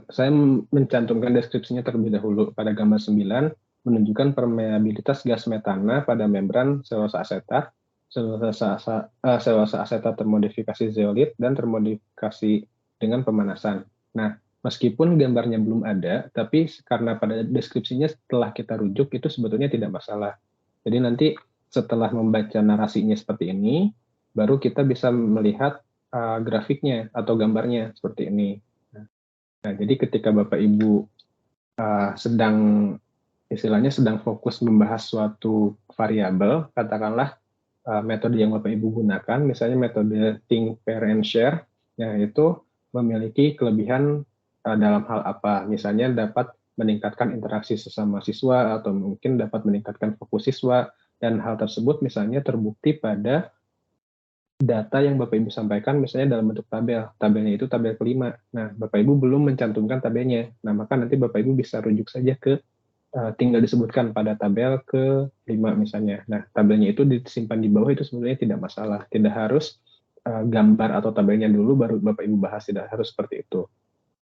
mencantumkan deskripsinya terlebih dahulu. Pada gambar 9, menunjukkan permeabilitas gas metana pada membran selulosa asetat, selulosa asetat termodifikasi zeolit, dan termodifikasi dengan pemanasan. Nah, meskipun gambarnya belum ada, tapi karena pada deskripsinya setelah kita rujuk, itu sebetulnya tidak masalah. Jadi nanti setelah membaca narasinya seperti ini, baru kita bisa melihat grafiknya atau gambarnya seperti ini. Nah, jadi ketika Bapak Ibu sedang fokus membahas suatu variabel, katakanlah metode yang Bapak Ibu gunakan, misalnya metode think, pair, and share, yaitu memiliki kelebihan dalam hal apa? Misalnya dapat meningkatkan interaksi sesama siswa, atau mungkin dapat meningkatkan fokus siswa, dan hal tersebut misalnya terbukti pada data yang Bapak Ibu sampaikan misalnya dalam bentuk tabel. Tabelnya itu tabel kelima. Nah, Bapak Ibu belum mencantumkan tabelnya. Nah, maka nanti Bapak Ibu bisa rujuk saja ke tinggal disebutkan pada tabel ke-5 misalnya. Nah, tabelnya itu disimpan di bawah, itu sebenarnya tidak masalah. Tidak harus gambar atau tabelnya dulu baru Bapak Ibu bahas, tidak harus seperti itu.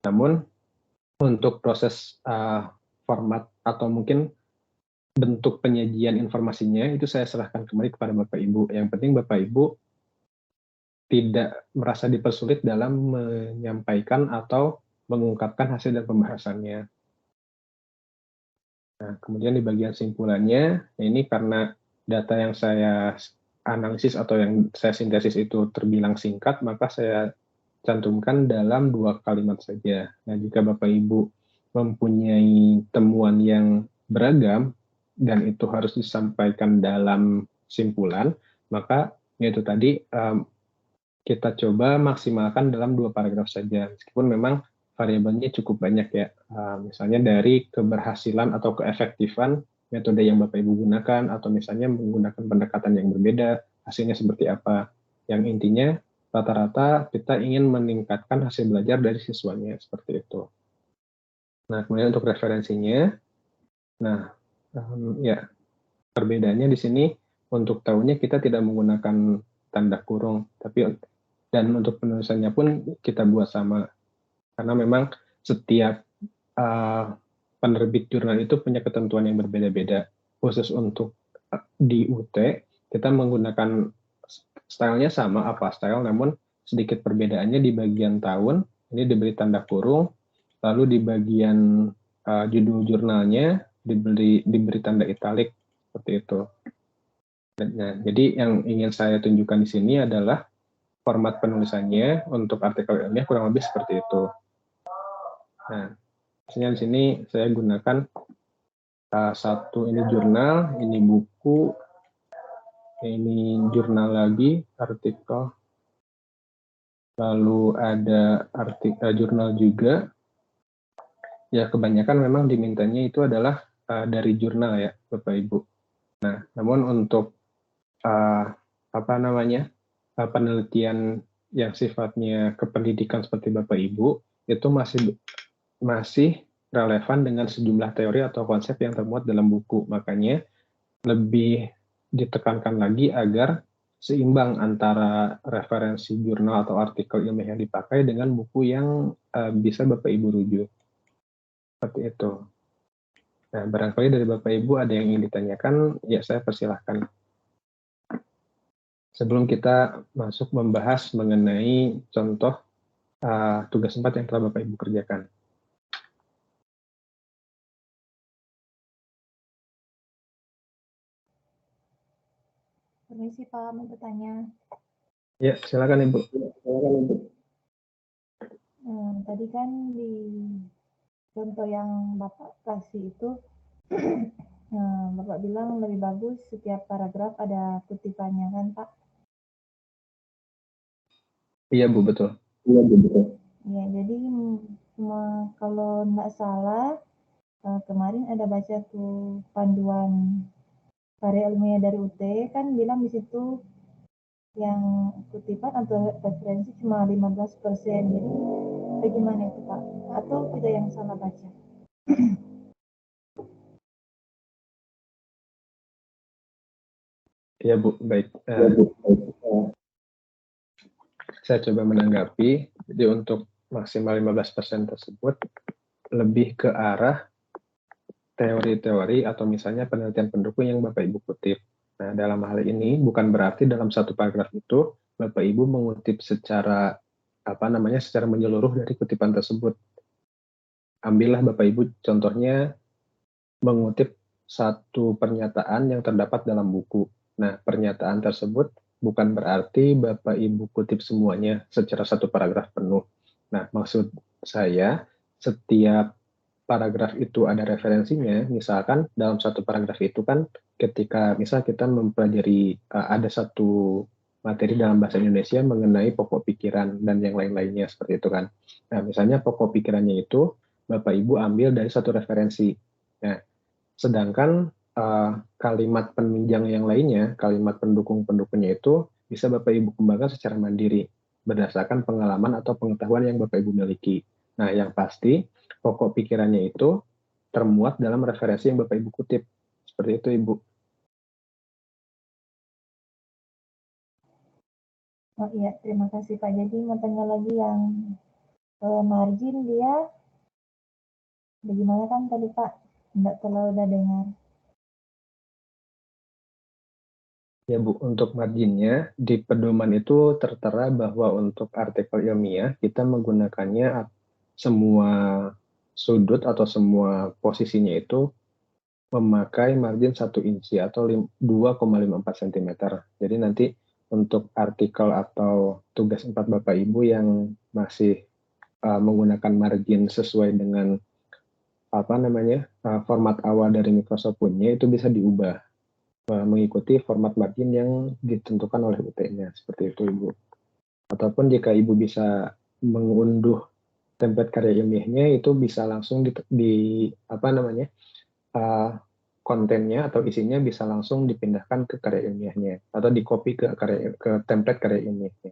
Namun untuk proses format atau mungkin bentuk penyajian informasinya itu saya serahkan kembali kepada Bapak Ibu. Yang penting Bapak Ibu tidak merasa dipersulit dalam menyampaikan atau mengungkapkan hasil dan pembahasannya. Nah, kemudian di bagian simpulannya, ini karena data yang saya analisis atau yang saya sintesis itu terbilang singkat, maka saya cantumkan dalam 2 kalimat saja. Nah, jika Bapak Ibu mempunyai temuan yang beragam dan itu harus disampaikan dalam simpulan, maka yaitu tadi kita coba maksimalkan dalam 2 paragraf saja, meskipun memang variabelnya cukup banyak ya. Misalnya dari keberhasilan atau keefektifan metode yang Bapak Ibu gunakan, atau misalnya menggunakan pendekatan yang berbeda, hasilnya seperti apa. Yang intinya rata-rata kita ingin meningkatkan hasil belajar dari siswanya, seperti itu. Nah, kemudian untuk referensinya, nah ya perbedaannya di sini untuk tahunnya kita tidak menggunakan tanda kurung, tapi dan untuk penulisannya pun kita buat sama, karena memang setiap penerbit jurnal itu punya ketentuan yang berbeda-beda. Khusus untuk di UT, kita menggunakan stylenya sama, apa style, namun sedikit perbedaannya di bagian tahun, ini diberi tanda kurung, lalu di bagian judul jurnalnya diberi tanda italik, seperti itu. Nah, jadi yang ingin saya tunjukkan di sini adalah format penulisannya untuk artikel ilmiah kurang lebih seperti itu. Nah, misalnya di sini saya gunakan satu ini jurnal, ini buku, ini jurnal lagi, artikel, lalu ada artikel jurnal juga. Ya kebanyakan memang dimintanya itu adalah dari jurnal ya, Bapak Ibu. Nah, namun untuk penelitian yang sifatnya kependidikan seperti Bapak Ibu itu masih relevan dengan sejumlah teori atau konsep yang termuat dalam buku. Makanya lebih ditekankan lagi agar seimbang antara referensi jurnal atau artikel ilmiah yang dipakai dengan buku yang bisa Bapak Ibu rujuk. Seperti itu. Nah, barangkali dari Bapak Ibu ada yang ingin ditanyakan, ya saya persilahkan. Sebelum kita masuk membahas mengenai contoh tugas 4 yang telah Bapak Ibu kerjakan. Permisi Pak, mau bertanya. Ya, silakan Ibu. Tadi kan di contoh yang Bapak kasih itu, Bapak bilang lebih bagus setiap paragraf ada kutipannya kan Pak? Iya Bu, betul. Ya, jadi kalau nggak salah, kemarin ada baca tuh panduan karya ilmiah dari UT, kan bilang di situ yang kutipan atau referensi cuma 15%. Jadi bagaimana itu Pak? Atau kita yang salah baca? Ya Bu, baik. Saya coba menanggapi. Jadi untuk maksimal 15% tersebut lebih ke arah teori-teori atau misalnya penelitian pendukung yang Bapak Ibu kutip. Nah, dalam hal ini bukan berarti dalam satu paragraf itu Bapak Ibu mengutip secara secara menyeluruh dari kutipan tersebut. Ambillah Bapak Ibu contohnya mengutip satu pernyataan yang terdapat dalam buku. Nah, pernyataan tersebut bukan berarti Bapak Ibu kutip semuanya secara satu paragraf penuh. Nah, maksud saya setiap paragraf itu ada referensinya, misalkan dalam satu paragraf itu kan ketika misal kita mempelajari ada satu materi dalam bahasa Indonesia mengenai pokok pikiran dan yang lain-lainnya seperti itu kan. Nah, misalnya pokok pikirannya itu Bapak Ibu ambil dari satu referensi. Nah, sedangkan kalimat penunjang yang lainnya, kalimat pendukung-pendukungnya itu bisa Bapak Ibu kembangkan secara mandiri berdasarkan pengalaman atau pengetahuan yang Bapak Ibu miliki. Nah, yang pasti pokok pikirannya itu termuat dalam referensi yang Bapak Ibu kutip. Seperti itu, Ibu. Oh iya, terima kasih Pak. Jadi mau tanya lagi yang margin dia bagaimana kan tadi Pak? Enggak terlalu udah dengar. Ya Bu, untuk marginnya di pedoman itu tertera bahwa untuk artikel ilmiah kita menggunakannya semua sudut atau semua posisinya itu memakai margin 1 inci atau 2,54 cm. Jadi nanti untuk artikel atau tugas 4 Bapak Ibu yang masih menggunakan margin sesuai dengan format awal dari Microsoft Word-nya itu bisa diubah mengikuti format margin yang ditentukan oleh UT-nya, seperti itu Ibu. Ataupun jika Ibu bisa mengunduh template karya ilmiahnya itu bisa langsung kontennya atau isinya bisa langsung dipindahkan ke karya ilmiahnya atau di-copy ke template karya ilmiahnya.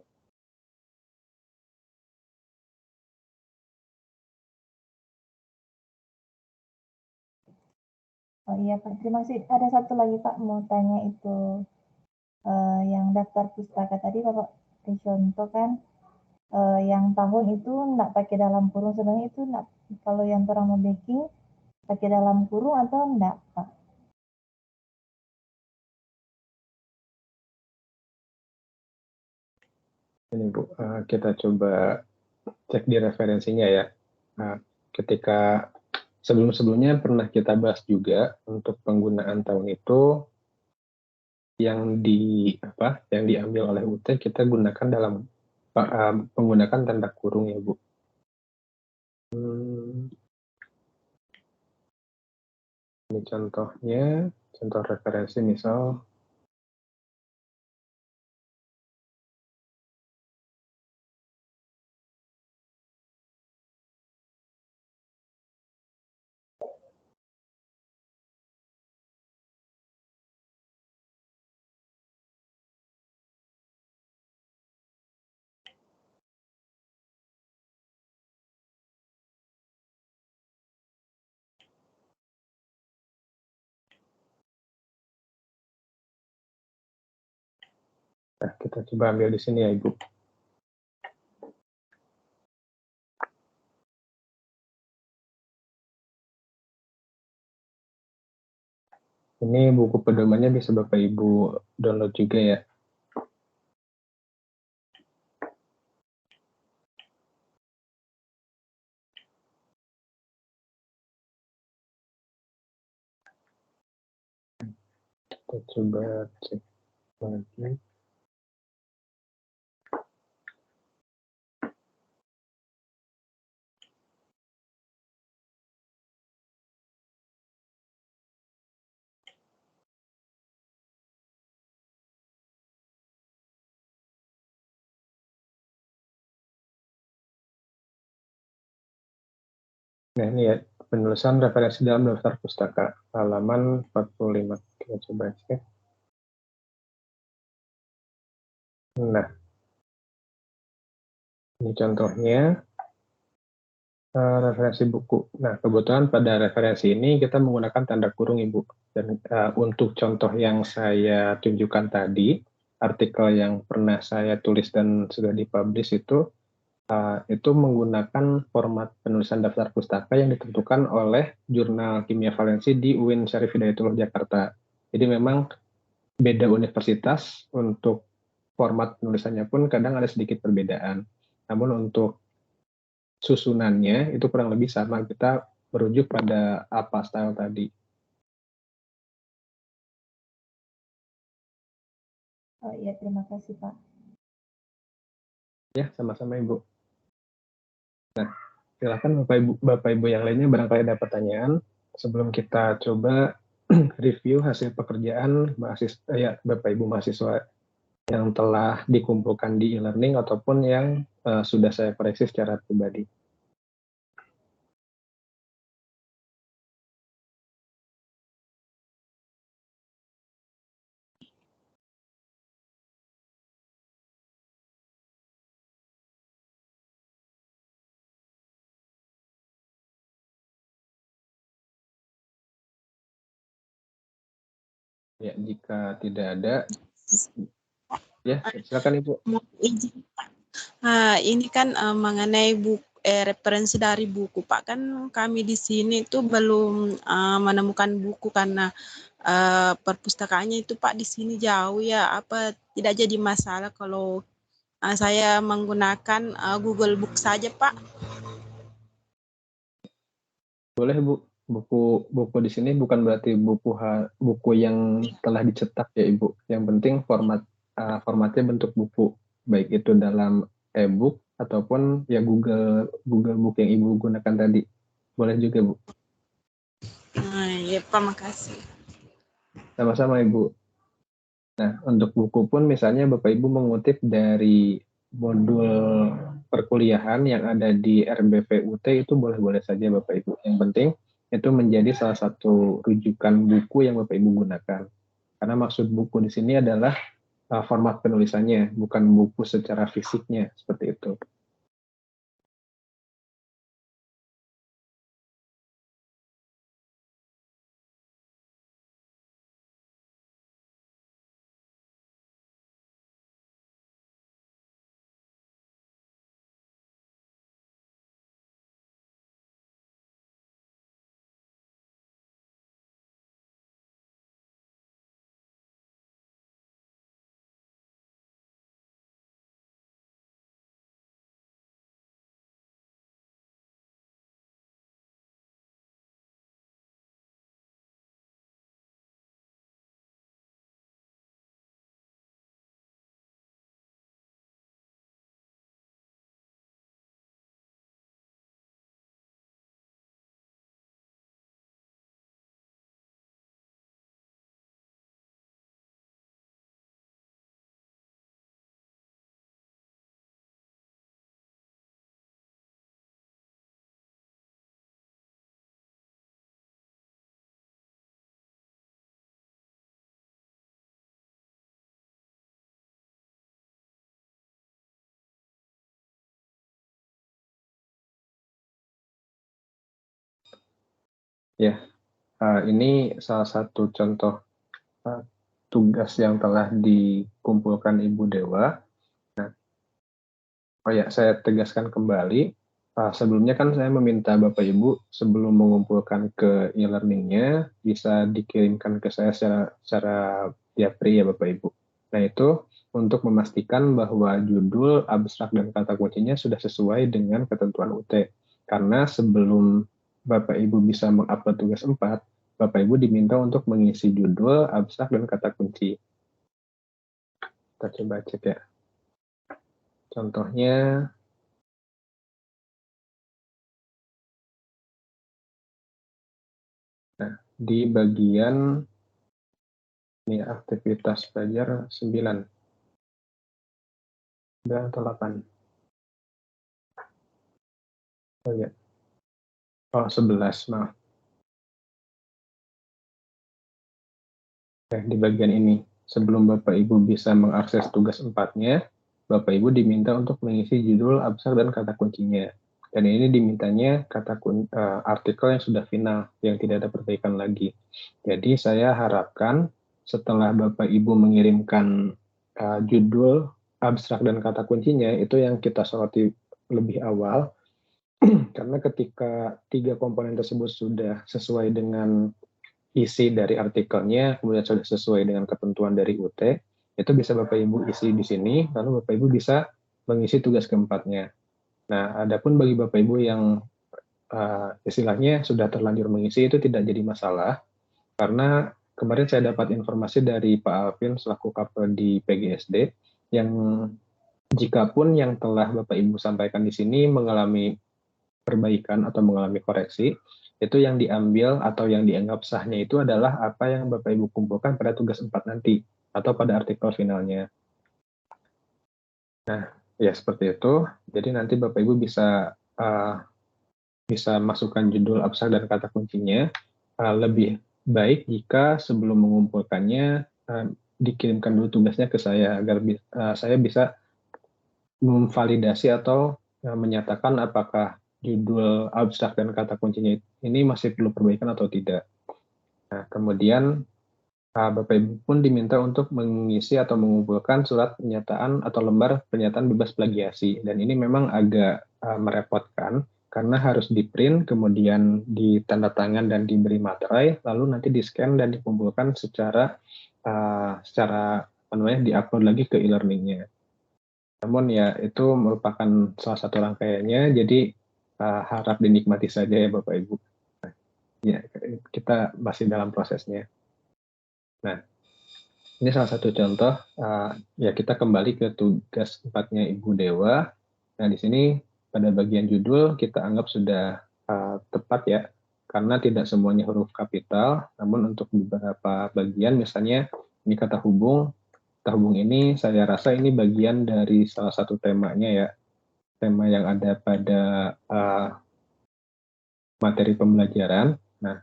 Oh iya Pak, terima kasih. Ada satu lagi Pak mau tanya itu yang daftar pustaka tadi Bapak contoh kan yang tahun itu enggak pakai dalam kurung, sebenarnya itu enggak, kalau yang orang mau backing pakai dalam kurung atau enggak, Pak? Ini Bu, kita coba cek di referensinya ya. Ketika sebelum-sebelumnya pernah kita bahas juga untuk penggunaan tahun itu yang diambil oleh UT kita gunakan dalam menggunakan tanda kurung ya Bu. Ini contohnya, contoh referensi misal nah, kita coba ambil di sini ya Ibu. Ini buku pedomannya bisa Bapak Ibu download juga ya. Kita coba cek lagi. Nah ini ya, penulisan referensi dalam daftar pustaka, halaman 45. Kita coba cek. Nah, ini contohnya referensi buku. Nah, kebetulan pada referensi ini kita menggunakan tanda kurung Ibu. Dan untuk contoh yang saya tunjukkan tadi, artikel yang pernah saya tulis dan sudah dipublish itu menggunakan format penulisan daftar pustaka yang ditentukan oleh Jurnal Kimia Valensi di UIN Syarif Hidayatullah Jakarta. Jadi memang beda universitas untuk format penulisannya pun kadang ada sedikit perbedaan. Namun untuk susunannya itu kurang lebih sama, kita merujuk pada apa style tadi. Oh iya, terima kasih Pak. Ya, sama-sama Ibu. Nah, silakan Bapak Ibu yang lainnya barangkali ada pertanyaan sebelum kita coba review hasil pekerjaan Bapak Ibu mahasiswa yang telah dikumpulkan di e-learning ataupun yang sudah saya koreksi secara pribadi. Ya, jika tidak ada, ya silakan Ibu. Ini kan mengenai referensi dari buku, Pak. Kan kami di sini itu belum menemukan buku karena perpustakaannya itu Pak di sini jauh ya. Apa tidak jadi masalah kalau saya menggunakan Google Book saja, Pak? Boleh Bu. Buku di sini bukan berarti buku yang telah dicetak ya Ibu. Yang penting formatnya bentuk buku, baik itu dalam e-book ataupun ya Google Book yang Ibu gunakan tadi. Boleh juga Bu. Ya Pak, makasih. Sama-sama Ibu. Nah, untuk buku pun misalnya Bapak Ibu mengutip dari modul perkuliahan yang ada di RBVUT itu boleh-boleh saja Bapak Ibu. Yang penting itu menjadi salah satu rujukan buku yang Bapak Ibu gunakan. Karena maksud buku di sini adalah format penulisannya, bukan buku secara fisiknya, seperti itu. Ya, ini salah satu contoh tugas yang telah dikumpulkan Ibu Dewa. Nah, oh ya, saya tegaskan kembali. Sebelumnya kan saya meminta Bapak Ibu sebelum mengumpulkan ke e-learningnya bisa dikirimkan ke saya secara japri ya Bapak Ibu. Nah itu untuk memastikan bahwa judul, abstrak, dan kata kuncinya sudah sesuai dengan ketentuan UT. Karena sebelum Bapak Ibu bisa mengupload tugas 4, Bapak Ibu diminta untuk mengisi judul, abstrak, dan kata kunci. Kita coba cek ya. Contohnya, nah, di bagian ini aktivitas belajar 9 atau 8. Oh ya. Oh, 11, maaf. Di bagian ini, sebelum Bapak Ibu bisa mengakses tugas 4-nya, Bapak Ibu diminta untuk mengisi judul, abstrak, dan kata kuncinya. Dan ini dimintanya artikel yang sudah final, yang tidak ada perbaikan lagi. Jadi saya harapkan setelah Bapak Ibu mengirimkan judul, abstrak, dan kata kuncinya, itu yang kita soroti lebih awal, karena ketika 3 komponen tersebut sudah sesuai dengan isi dari artikelnya, kemudian sudah sesuai dengan ketentuan dari UT, itu bisa Bapak Ibu isi di sini, lalu Bapak Ibu bisa mengisi tugas keempatnya. Nah, adapun bagi Bapak Ibu yang istilahnya sudah terlanjur mengisi itu tidak jadi masalah, karena kemarin saya dapat informasi dari Pak Alvin selaku Kapel di PGSD, yang jikapun yang telah Bapak Ibu sampaikan di sini mengalami perbaikan atau mengalami koreksi, itu yang diambil atau yang dianggap sahnya itu adalah apa yang Bapak Ibu kumpulkan pada tugas 4 nanti, atau pada artikel finalnya. Nah, ya seperti itu. Jadi nanti Bapak Ibu bisa masukkan judul, abstrak, dan kata kuncinya. Lebih baik jika sebelum mengumpulkannya dikirimkan dulu tugasnya ke saya, agar saya bisa memvalidasi atau menyatakan apakah judul, abstrak, dan kata kuncinya ini masih perlu perbaikan atau tidak. Nah, kemudian Bapak Ibu pun diminta untuk mengisi atau mengumpulkan surat pernyataan atau lembar pernyataan bebas plagiasi. Dan ini memang agak merepotkan karena harus di-print, kemudian ditandatangan dan diberi materai, lalu nanti di-scan dan dikumpulkan secara di-upload lagi ke e-learningnya. Namun ya itu merupakan salah satu rangkaiannya, jadi harap dinikmati saja ya Bapak Ibu. Ya, kita masih dalam prosesnya. Nah, ini salah satu contoh, ya kita kembali ke tugas 4-nya Ibu Dewa. Nah, di sini pada bagian judul kita anggap sudah tepat ya, karena tidak semuanya huruf kapital, namun untuk beberapa bagian, misalnya ini kata hubung ini saya rasa ini bagian dari salah satu temanya ya, tema yang ada pada materi pembelajaran. Nah,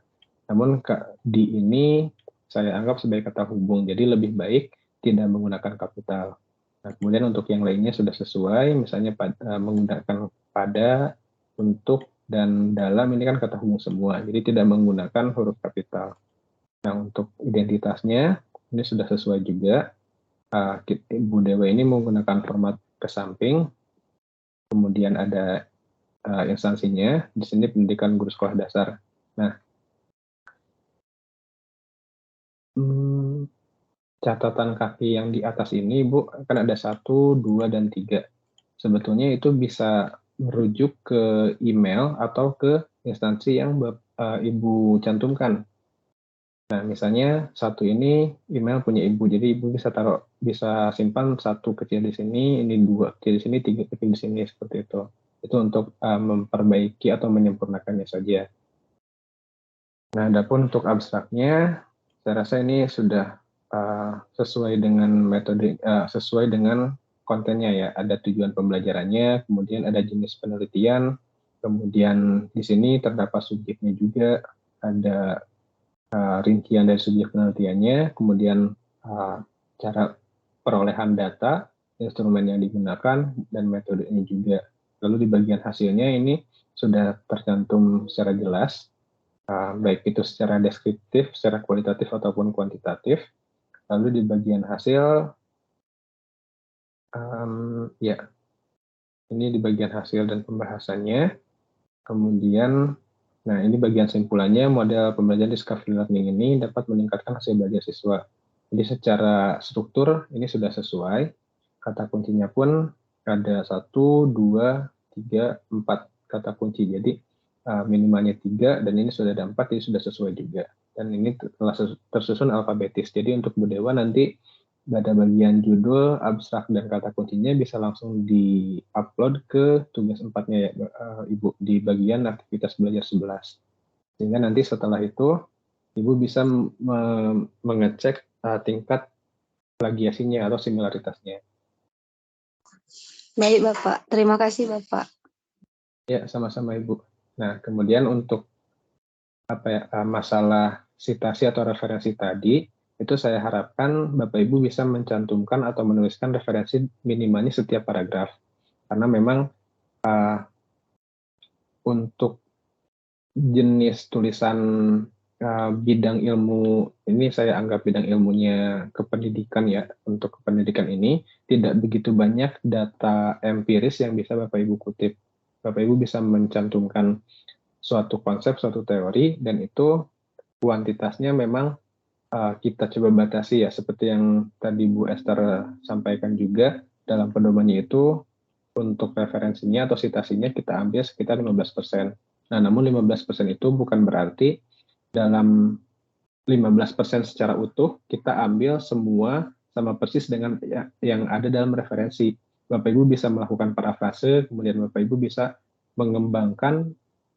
namun di ini saya anggap sebagai kata hubung, jadi lebih baik tidak menggunakan kapital. Nah, kemudian untuk yang lainnya sudah sesuai, misalnya menggunakan pada, untuk, dan dalam, ini kan kata hubung semua, jadi tidak menggunakan huruf kapital. Nah, untuk identitasnya ini sudah sesuai juga. Ibu Dewa ini menggunakan format ke samping, kemudian ada instansinya, di sini pendidikan guru sekolah dasar. Nah, catatan kaki yang di atas ini, Bu, kan ada 1, 2, dan 3. Sebetulnya itu bisa merujuk ke email atau ke instansi yang Ibu cantumkan. Nah, misalnya 1 ini email punya Ibu, jadi Ibu bisa simpan 1 kecil di sini, ini 2 kecil di sini, 3 kecil di sini, seperti itu. Itu untuk memperbaiki atau menyempurnakannya saja. Nah, adapun untuk abstraknya, saya rasa ini sudah sesuai dengan metode, sesuai dengan kontennya ya. Ada tujuan pembelajarannya, kemudian ada jenis penelitian, kemudian di sini terdapat subjeknya juga, ada rincian dari subjek penelitiannya, kemudian cara perolehan data, instrumen yang digunakan, dan metodenya juga. Lalu di bagian hasilnya ini sudah tercantum secara jelas. baik itu secara deskriptif, secara kualitatif ataupun kuantitatif. Lalu di bagian hasil, ya, ini di bagian hasil dan pembahasannya. Kemudian, nah ini bagian simpulannya, model pembelajaran discovery learning ini dapat meningkatkan hasil belajar siswa. Jadi secara struktur ini sudah sesuai, kata kuncinya pun ada 1, 2, 3, 4 kata kunci. Jadi minimalnya 3 dan ini sudah ada 4, jadi sudah sesuai juga. Dan ini telah tersusun alfabetis. Jadi untuk Bu Dewa nanti pada bagian judul, abstrak, dan kata kuncinya bisa langsung di-upload ke tugas 4-nya ya Ibu, di bagian aktivitas belajar 11. Sehingga nanti setelah itu, Ibu bisa mengecek tingkat plagiasinya atau similaritasnya. Baik Bapak, terima kasih Bapak. Ya, sama-sama Ibu. Nah, kemudian untuk masalah citasi atau referensi tadi, itu saya harapkan Bapak Ibu bisa mencantumkan atau menuliskan referensi minimalnya setiap paragraf. Karena memang untuk jenis tulisan bidang ilmu, ini saya anggap bidang ilmunya kependidikan ya, untuk kependidikan ini tidak begitu banyak data empiris yang bisa Bapak Ibu kutip. Bapak Ibu bisa mencantumkan suatu konsep, suatu teori, dan itu kuantitasnya memang kita coba batasi ya, seperti yang tadi Bu Esther sampaikan juga, dalam pedomannya itu untuk referensinya atau citasinya kita ambil sekitar 15%. Nah, namun 15% itu bukan berarti dalam 15% secara utuh kita ambil semua sama persis dengan yang ada dalam referensi. Bapak Ibu bisa melakukan parafrase, kemudian Bapak Ibu bisa mengembangkan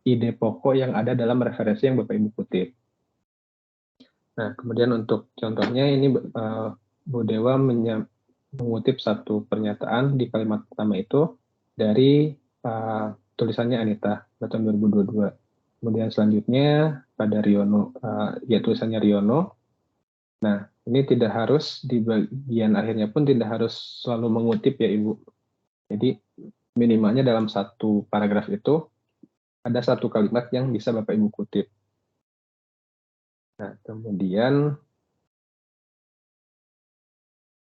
ide pokok yang ada dalam referensi yang Bapak Ibu kutip. Nah, kemudian untuk contohnya ini Bu Dewa mengutip satu pernyataan di kalimat pertama itu dari tulisannya Anita tahun 2022. Kemudian selanjutnya pada Riono, ya tulisannya Riono. Nah, ini tidak harus di bagian akhirnya pun tidak harus selalu mengutip ya Ibu. Jadi minimalnya dalam satu paragraf itu ada satu kalimat yang bisa Bapak Ibu kutip. Nah, kemudian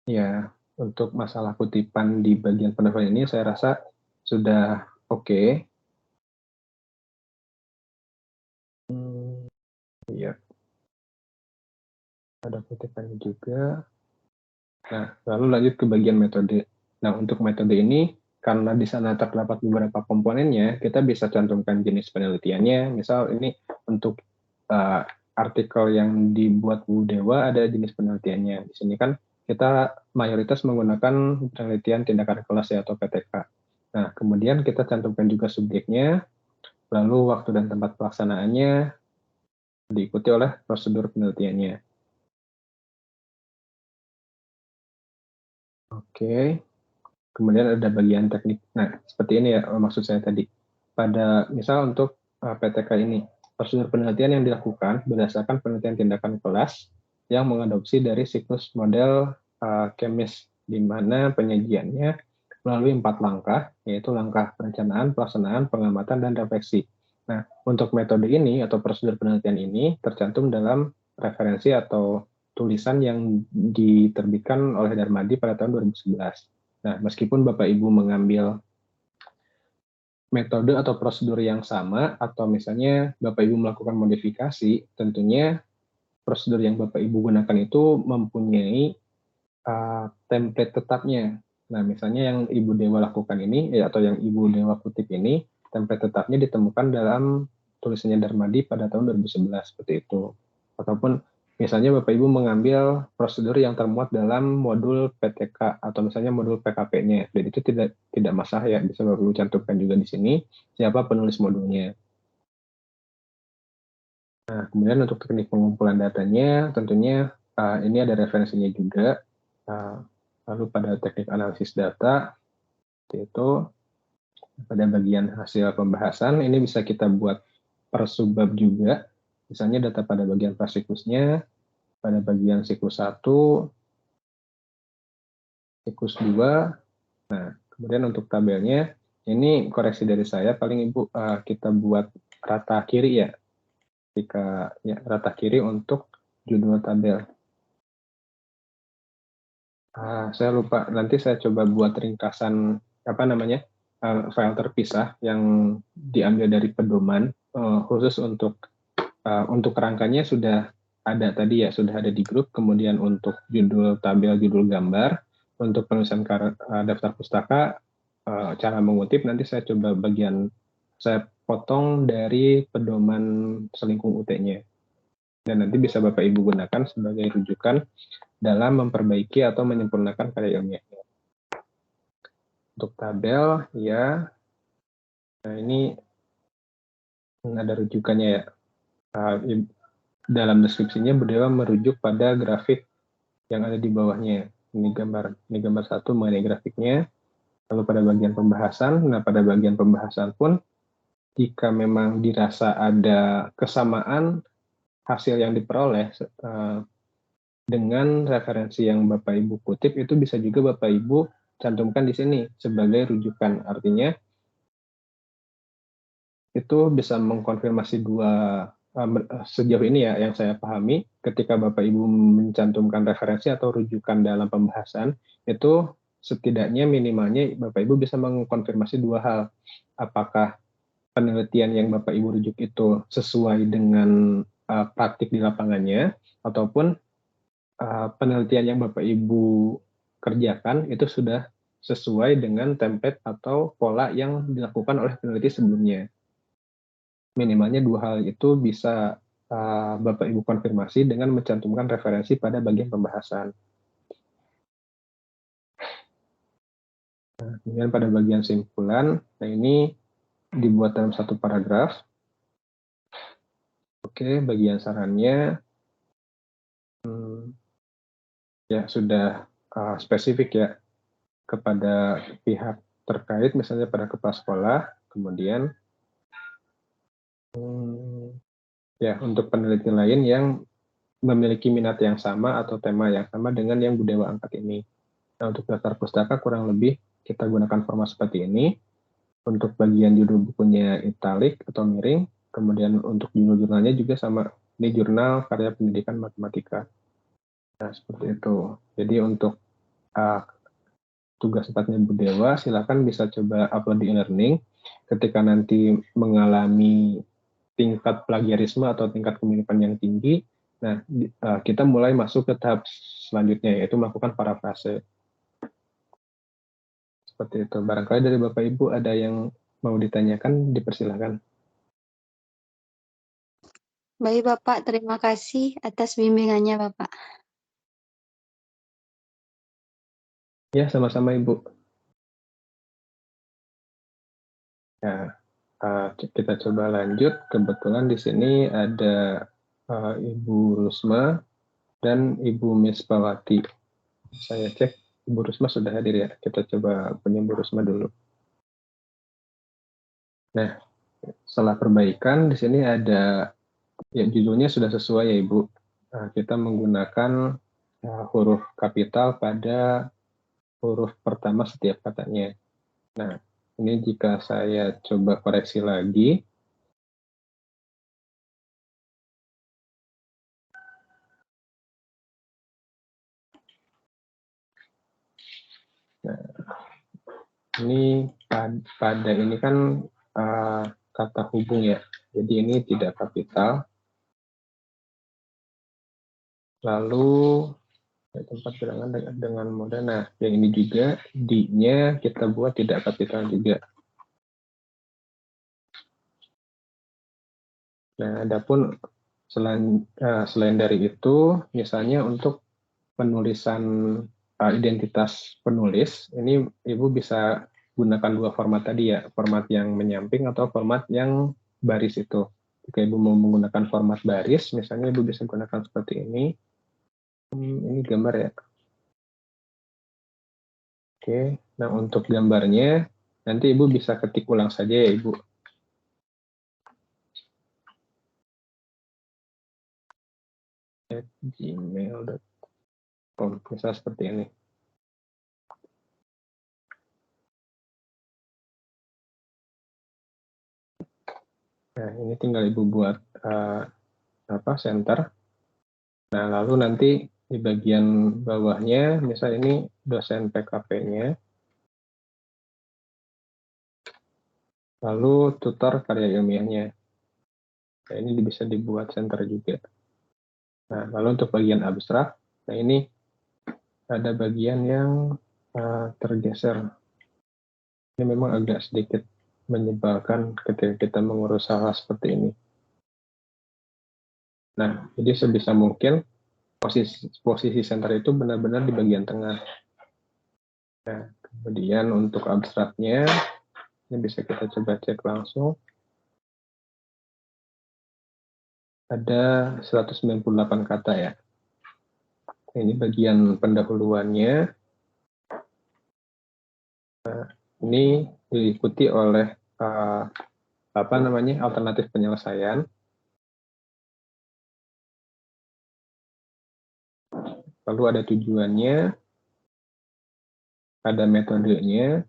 ya untuk masalah kutipan di bagian pendapat ini saya rasa sudah oke. Iya. Ada kutipannya juga. Nah, lalu lanjut ke bagian metode. Nah, untuk metode ini karena di sana terdapat beberapa komponennya, kita bisa cantumkan jenis penelitiannya. Misal ini untuk artikel yang dibuat Bu Dewa ada jenis penelitiannya. Di sini kan kita mayoritas menggunakan penelitian tindakan kelas ya atau PTK. Nah, kemudian kita cantumkan juga subjeknya, lalu waktu dan tempat pelaksanaannya, diikuti oleh prosedur penelitiannya. Oke. Kemudian ada bagian teknik. Nah, seperti ini ya maksud saya tadi. Pada misal untuk PTK ini, prosedur penelitian yang dilakukan berdasarkan penelitian tindakan kelas yang mengadopsi dari siklus model kemis, di mana penyajiannya melalui 4 langkah, yaitu langkah perencanaan, pelaksanaan, pengamatan, dan refleksi. Nah, untuk metode ini atau prosedur penelitian ini tercantum dalam referensi atau tulisan yang diterbitkan oleh Darmadi pada tahun 2011. Nah, meskipun Bapak Ibu mengambil metode atau prosedur yang sama, atau misalnya Bapak Ibu melakukan modifikasi, tentunya prosedur yang Bapak Ibu gunakan itu mempunyai template tetapnya. Nah, misalnya yang Ibu Dewa lakukan ini, atau yang Ibu Dewa kutip ini, template tetapnya ditemukan dalam tulisannya Darmadi pada tahun 2011, seperti itu. Ataupun misalnya Bapak Ibu mengambil prosedur yang termuat dalam modul PTK atau misalnya modul PKP-nya, dan itu tidak masalah ya, bisa Bapak Ibu cantumkan juga di sini siapa penulis modulnya. Nah, kemudian untuk teknik pengumpulan datanya, tentunya ini ada referensinya juga. Lalu pada teknik analisis data, itu pada bagian hasil pembahasan, ini bisa kita buat per subbab juga. Misalnya data pada bagian prasiklusnya, pada bagian siklus 1, siklus 2. Nah, kemudian untuk tabelnya, ini koreksi dari saya, paling Ibu kita buat rata kiri ya. ketika ya, rata kiri untuk judul tabel. Saya lupa, nanti saya coba buat ringkasan file terpisah yang diambil dari pedoman khusus untuk kerangkanya sudah ada tadi ya, sudah ada di grup. Kemudian untuk judul tabel, judul gambar, untuk penulisan daftar pustaka, cara mengutip nanti saya coba saya potong dari pedoman selingkung UT-nya. Dan nanti bisa Bapak Ibu gunakan sebagai rujukan dalam memperbaiki atau menyempurnakan karya ilmiahnya. Untuk tabel, ya, nah ini ada rujukannya ya. Dalam deskripsinya Budewa merujuk pada grafik yang ada di bawahnya. Ini gambar 1 mengenai grafiknya. Lalu pada bagian pembahasan, nah pada bagian pembahasan pun, jika memang dirasa ada kesamaan hasil yang diperoleh dengan referensi yang Bapak Ibu kutip, itu bisa juga Bapak Ibu cantumkan di sini sebagai rujukan. Artinya itu bisa mengkonfirmasi sejauh ini ya yang saya pahami, ketika Bapak Ibu mencantumkan referensi atau rujukan dalam pembahasan, itu setidaknya minimalnya Bapak Ibu bisa mengkonfirmasi dua hal. Apakah penelitian yang Bapak Ibu rujuk itu sesuai dengan praktik di lapangannya, ataupun penelitian yang Bapak Ibu kerjakan itu sudah sesuai dengan template atau pola yang dilakukan oleh peneliti sebelumnya. Minimalnya dua hal itu bisa Bapak Ibu konfirmasi dengan mencantumkan referensi pada bagian pembahasan. Nah, kemudian pada bagian simpulan, nah ini dibuat dalam satu paragraf. Oke, bagian sarannya ya sudah spesifik ya kepada pihak terkait, misalnya pada kepala sekolah. Kemudian ya untuk peneliti lain yang memiliki minat yang sama atau tema yang sama dengan yang Budewa angkat ini. Nah, untuk daftar pustaka kurang lebih kita gunakan format seperti ini. Untuk bagian judul bukunya italik atau miring, kemudian untuk jurnal-jurnalnya juga sama. Ini jurnal karya pendidikan matematika. Nah, seperti itu. Jadi untuk tugas 4-nya Budewa, silakan bisa coba upload di e-learning. Ketika nanti mengalami tingkat plagiarisme atau tingkat kemiripan yang tinggi, nah kita mulai masuk ke tahap selanjutnya, yaitu melakukan parafrase. Seperti itu. Barangkali dari Bapak Ibu ada yang mau ditanyakan, dipersilakan. Baik Bapak, terima kasih atas bimbingannya Bapak. Ya, sama-sama Ibu. Nah, kita coba lanjut. Kebetulan di sini ada Ibu Rusma dan Ibu Mispawati. Saya cek Ibu Rusma sudah hadir ya. Kita coba punya Ibu Rusma dulu. Nah, setelah perbaikan di sini ada ya judulnya sudah sesuai ya Ibu. Kita menggunakan huruf kapital pada huruf pertama setiap katanya. Nah, ini jika saya coba koreksi lagi. Nah, ini pada ini kan kata hubung ya. Jadi ini tidak kapital. Lalu tempat bilangan dengan moda. Nah, yang ini juga D-nya kita buat tidak kapital juga. Nah, adapun selain dari itu, misalnya untuk penulisan identitas penulis, ini Ibu bisa gunakan dua format tadi ya, format yang menyamping atau format yang baris itu. Jika Ibu mau menggunakan format baris, misalnya Ibu bisa gunakan seperti ini. Ini gambar ya. Oke, nah untuk gambarnya, nanti Ibu bisa ketik ulang saja ya Ibu. gmail.com, misalnya seperti ini. Nah, ini tinggal Ibu buat center. Nah, lalu nanti di bagian bawahnya, misal ini dosen PKP-nya, lalu tutor karya ilmiahnya. Nah, ini bisa dibuat center juga. Nah, lalu untuk bagian abstrak, nah ini ada bagian yang tergeser. Ini memang agak sedikit menyebalkan ketika kita mengurus hal seperti ini. Nah, jadi sebisa mungkin posisi center itu benar-benar di bagian tengah. Nah, kemudian untuk abstraknya, ini bisa kita coba cek langsung. Ada 198 kata ya. Ini bagian pendahuluannya. Nah, ini diikuti oleh alternatif penyelesaian. Lalu ada tujuannya, ada metodenya.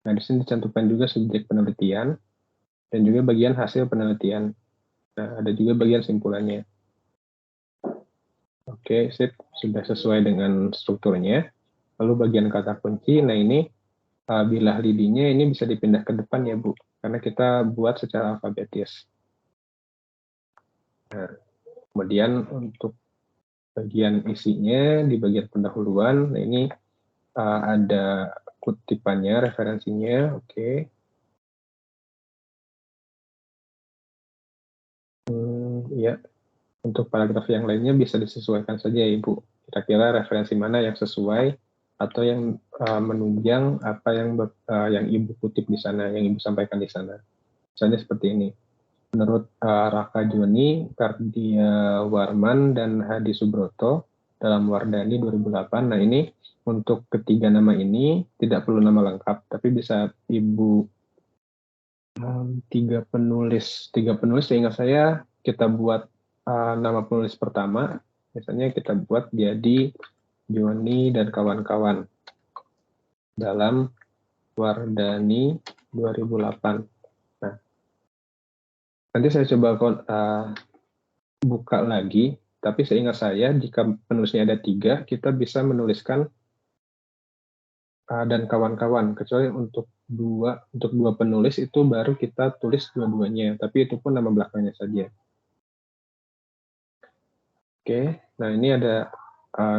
Nah, di sini dicantumkan juga subjek penelitian dan juga bagian hasil penelitian. Nah, ada juga bagian simpulannya. Oke, sip, sudah sesuai dengan strukturnya. Lalu bagian kata kunci, nah ini bilah lidinya ini bisa dipindah ke depan ya Bu, karena kita buat secara alfabetis. Nah, kemudian untuk bagian isinya di bagian pendahuluan, nah ini ada kutipannya, referensinya, oke. Ya, untuk paragraf yang lainnya bisa disesuaikan saja ya Ibu. Kira-kira referensi mana yang sesuai atau yang menunjang apa yang Ibu kutip di sana, yang Ibu sampaikan di sana. Misalnya seperti ini. Menurut Raka Joni, Kardia Warman, dan Hadi Subroto dalam Wardani 2008. Nah ini untuk ketiga nama ini tidak perlu nama lengkap, tapi bisa Ibu tiga penulis seingat saya kita buat nama penulis pertama, misalnya kita buat jadi Joni dan kawan-kawan dalam Wardani 2008. Nah, nanti saya coba buka lagi, tapi seingat saya jika penulisnya ada 3, kita bisa menuliskan dan kawan-kawan, kecuali untuk dua penulis itu baru kita tulis dua-duanya, tapi itu pun nama belakangnya saja. Oke, nah ini ada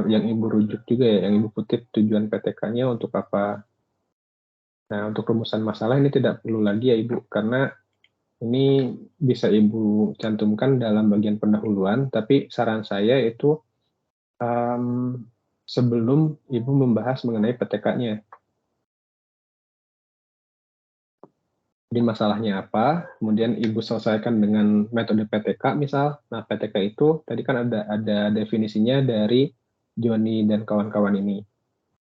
yang Ibu rujuk juga ya, yang Ibu kutip tujuan PTK-nya untuk apa. Nah, untuk rumusan masalah ini tidak perlu lagi ya Ibu, karena ini bisa Ibu cantumkan dalam bagian pendahuluan, tapi saran saya itu sebelum Ibu membahas mengenai PTK-nya. Jadi masalahnya apa, kemudian Ibu selesaikan dengan metode PTK misal. Nah, PTK itu tadi kan ada definisinya dari Joni dan kawan-kawan ini.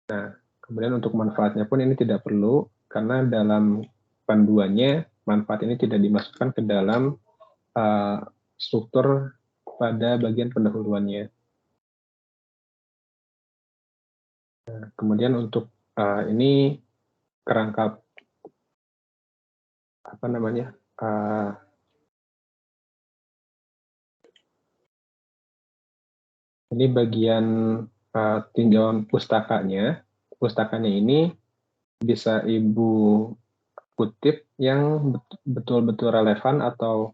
Nah, kemudian untuk manfaatnya pun ini tidak perlu, karena dalam panduannya manfaat ini tidak dimasukkan ke dalam struktur pada bagian pendahuluannya. Nah, kemudian untuk ini kerangka ini bagian tinjauan pustakanya. Pustakanya ini bisa Ibu kutip yang betul-betul relevan atau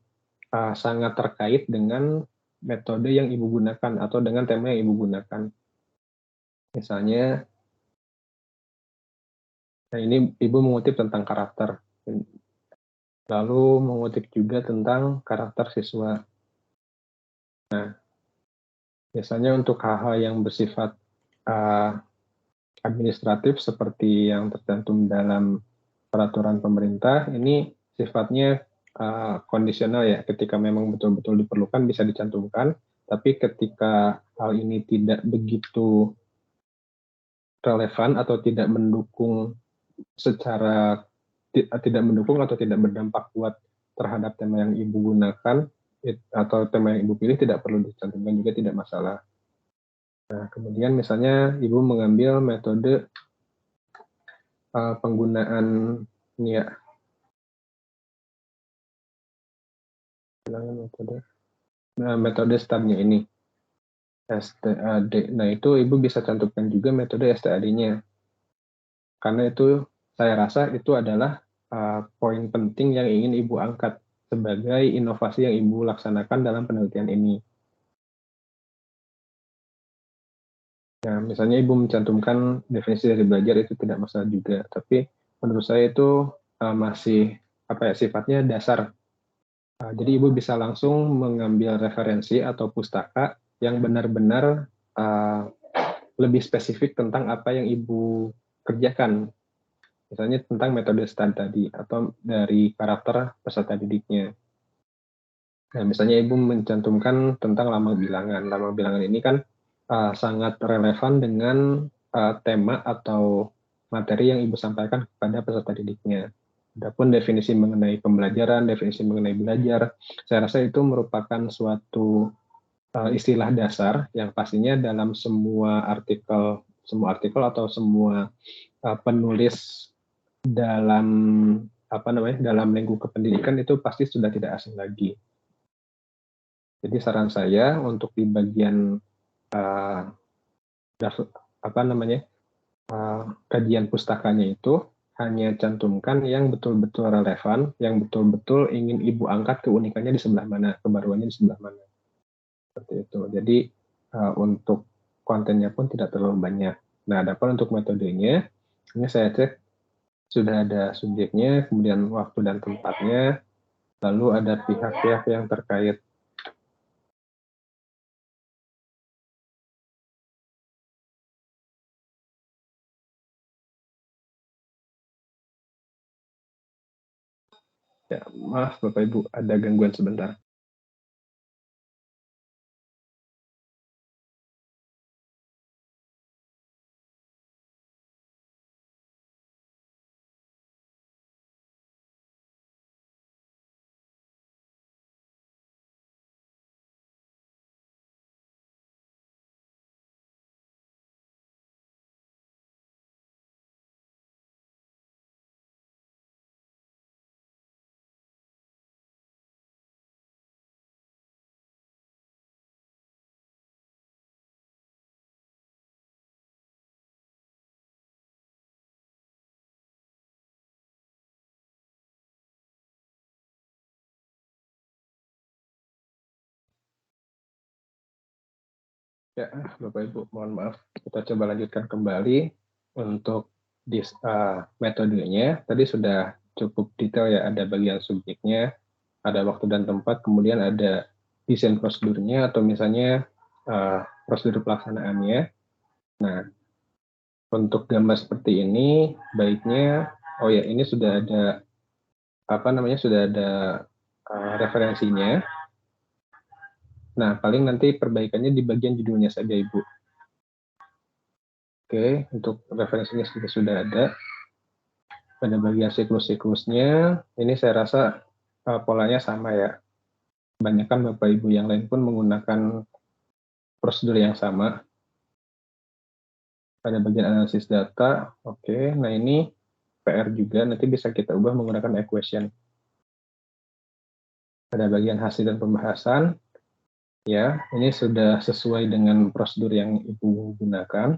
sangat terkait dengan metode yang Ibu gunakan atau dengan tema yang Ibu gunakan. Misalnya, nah ini Ibu mengutip tentang karakter, lalu mengutip juga tentang karakter siswa. Nah, biasanya untuk hal-hal yang bersifat administratif seperti yang tercantum dalam peraturan pemerintah, ini sifatnya kondisional ya, ketika memang betul-betul diperlukan bisa dicantumkan, tapi ketika hal ini tidak begitu relevan atau tidak mendukung tidak mendukung atau tidak berdampak kuat terhadap tema yang Ibu gunakan atau tema yang Ibu pilih, tidak perlu dicantumkan juga, tidak masalah. Nah, kemudian misalnya Ibu mengambil metode penggunaan ini ya, metode metode STAD-nya ini. STAD. Nah, itu Ibu bisa cantumkan juga metode STAD-nya. Karena itu saya rasa itu adalah poin penting yang ingin Ibu angkat sebagai inovasi yang Ibu laksanakan dalam penelitian ini. Nah, misalnya Ibu mencantumkan definisi dari belajar itu tidak masalah juga, tapi menurut saya itu masih sifatnya dasar. Jadi Ibu bisa langsung mengambil referensi atau pustaka yang benar-benar lebih spesifik tentang apa yang Ibu kerjakan. Misalnya tentang metode STAD tadi, atau dari karakter peserta didiknya. Nah, misalnya Ibu mencantumkan tentang lambang bilangan. Lambang bilangan ini kan sangat relevan dengan tema atau materi yang Ibu sampaikan kepada peserta didiknya. Adapun definisi mengenai pembelajaran, definisi mengenai belajar, saya rasa itu merupakan suatu istilah dasar yang pastinya dalam semua artikel atau semua penulis dalam dalam lingkup kependidikan itu pasti sudah tidak asing lagi. Jadi saran saya untuk di bagian kajian pustakanya itu hanya cantumkan yang betul-betul relevan, yang betul-betul ingin Ibu angkat keunikannya di sebelah mana, kebaruannya di sebelah mana. Seperti itu. Jadi untuk kontennya pun tidak terlalu banyak. Nah, adapun untuk metodenya, ini saya cek sudah ada subjeknya, kemudian waktu dan tempatnya, lalu ada pihak-pihak yang terkait. Ya, maaf Bapak Ibu, ada gangguan sebentar. Ya, Bapak Ibu, mohon maaf. Kita coba lanjutkan kembali untuk metodenya. Tadi sudah cukup detail ya, ada bagian subjeknya, ada waktu dan tempat, kemudian ada desain prosedurnya atau misalnya prosedur pelaksanaannya. Nah, untuk gambar seperti ini, baiknya, ini sudah ada referensinya. Nah, paling nanti perbaikannya di bagian judulnya saja, Ibu. Oke, untuk referensinya sudah ada. Pada bagian siklus-siklusnya, ini saya rasa polanya sama ya. Kebanyakan Bapak Ibu yang lain pun menggunakan prosedur yang sama. Pada bagian analisis data, oke. Nah, ini PR juga, nanti bisa kita ubah menggunakan equation. Pada bagian hasil dan pembahasan, ya, ini sudah sesuai dengan prosedur yang Ibu gunakan.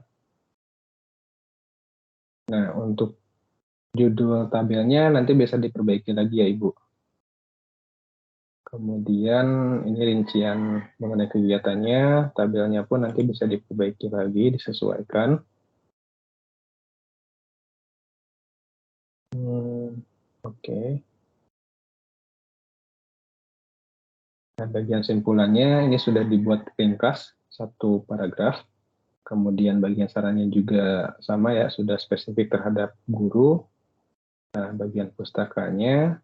Nah, untuk judul tabelnya nanti bisa diperbaiki lagi ya, Ibu. Kemudian ini rincian mengenai kegiatannya, tabelnya pun nanti bisa diperbaiki lagi, disesuaikan. Oke. Nah, bagian simpulannya ini sudah dibuat ringkas, satu paragraf. Kemudian bagian sarannya juga sama ya, sudah spesifik terhadap guru. Nah, bagian pustakanya.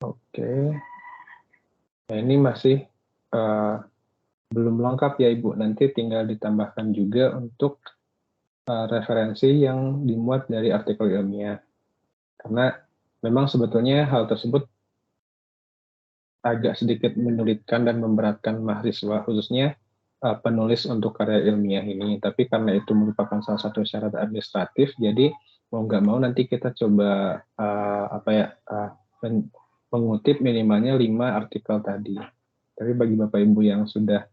Oke. Nah, ini masih belum lengkap ya Ibu. Nanti tinggal ditambahkan juga untuk referensi yang dimuat dari artikel ilmiah. Karena memang sebetulnya hal tersebut agak sedikit menyulitkan dan memberatkan mahasiswa, khususnya penulis untuk karya ilmiah ini. Tapi karena itu merupakan salah satu syarat administratif, jadi mau nggak mau nanti kita coba mengutip minimalnya 5 artikel tadi. Tapi bagi Bapak Ibu yang sudah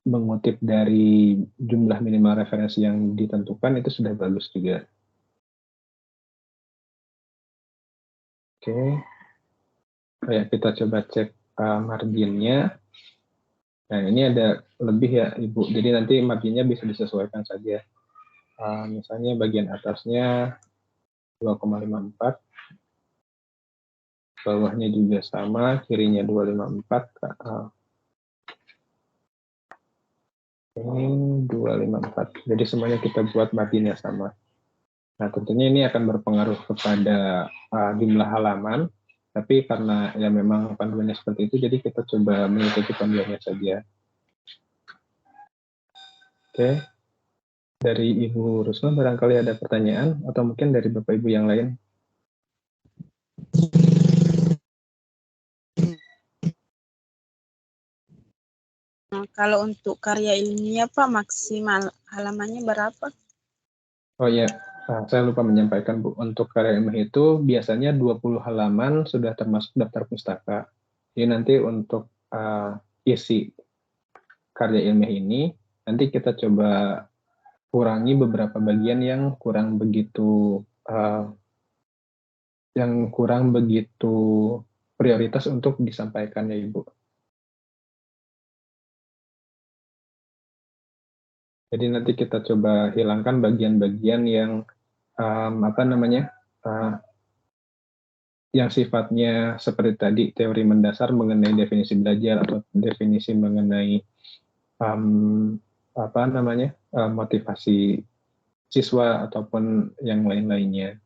mengutip dari jumlah minimal referensi yang ditentukan, itu sudah bagus juga. Oke, kita coba cek marginnya. Nah, ini ada lebih ya, Ibu. Jadi nanti marginnya bisa disesuaikan saja. Misalnya bagian atasnya 2,54, bawahnya juga sama, kirinya 254, ini 254. Jadi semuanya kita buat marginnya sama. Nah, tentunya ini akan berpengaruh kepada jumlah halaman, tapi karena ya memang panduannya seperti itu, jadi kita coba mengikuti panduannya saja. Oke, dari Ibu Rusma barangkali ada pertanyaan, atau mungkin dari Bapak Ibu yang lain? Nah, kalau untuk karya ilmiah Pak, maksimal halamannya berapa? Oh iya, saya lupa menyampaikan Bu, untuk karya ilmiah itu biasanya 20 halaman sudah termasuk daftar pustaka. Jadi nanti untuk isi karya ilmiah ini, nanti kita coba kurangi beberapa bagian yang kurang begitu prioritas untuk disampaikan ya Ibu. Jadi nanti kita coba hilangkan bagian-bagian yang yang sifatnya seperti tadi teori mendasar mengenai definisi belajar atau definisi mengenai motivasi siswa ataupun yang lain-lainnya.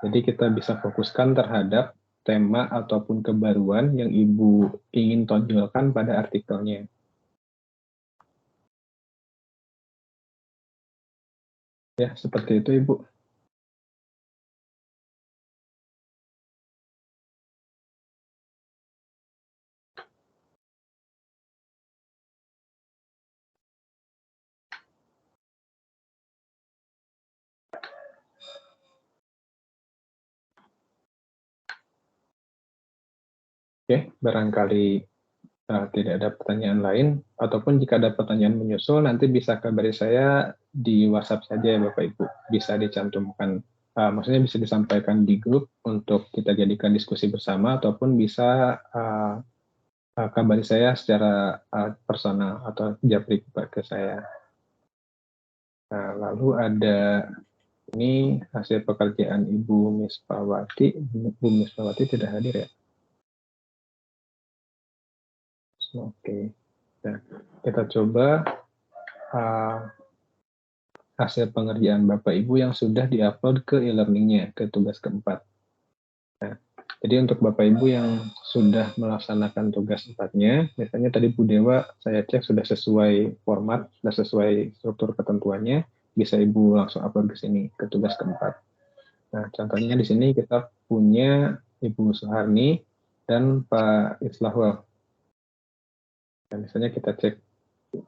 Jadi kita bisa fokuskan terhadap tema ataupun kebaruan yang Ibu ingin tonjolkan pada artikelnya. Ya, seperti itu Ibu. Oke, barangkali tidak ada pertanyaan lain, ataupun jika ada pertanyaan menyusul, nanti bisa kabari saya di WhatsApp saja ya Bapak Ibu. Bisa dicantumkan, maksudnya bisa disampaikan di grup untuk kita jadikan diskusi bersama, ataupun bisa kabari saya secara personal atau japri ke saya. Nah, lalu ada ini hasil pekerjaan Ibu Misbawati. Bu Misbawati tidak hadir ya? Oke, nah, kita coba hasil pengerjaan Bapak Ibu yang sudah diupload ke e-learning-nya, ke tugas keempat. Nah, jadi untuk Bapak Ibu yang sudah melaksanakan tugas 4-nya, misalnya tadi Bu Dewa saya cek sudah sesuai format, sudah sesuai struktur ketentuannya, bisa Ibu langsung upload ke sini, ke tugas keempat. Nah, contohnya di sini kita punya Ibu Suharni dan Pak Islahul. Dan misalnya kita cek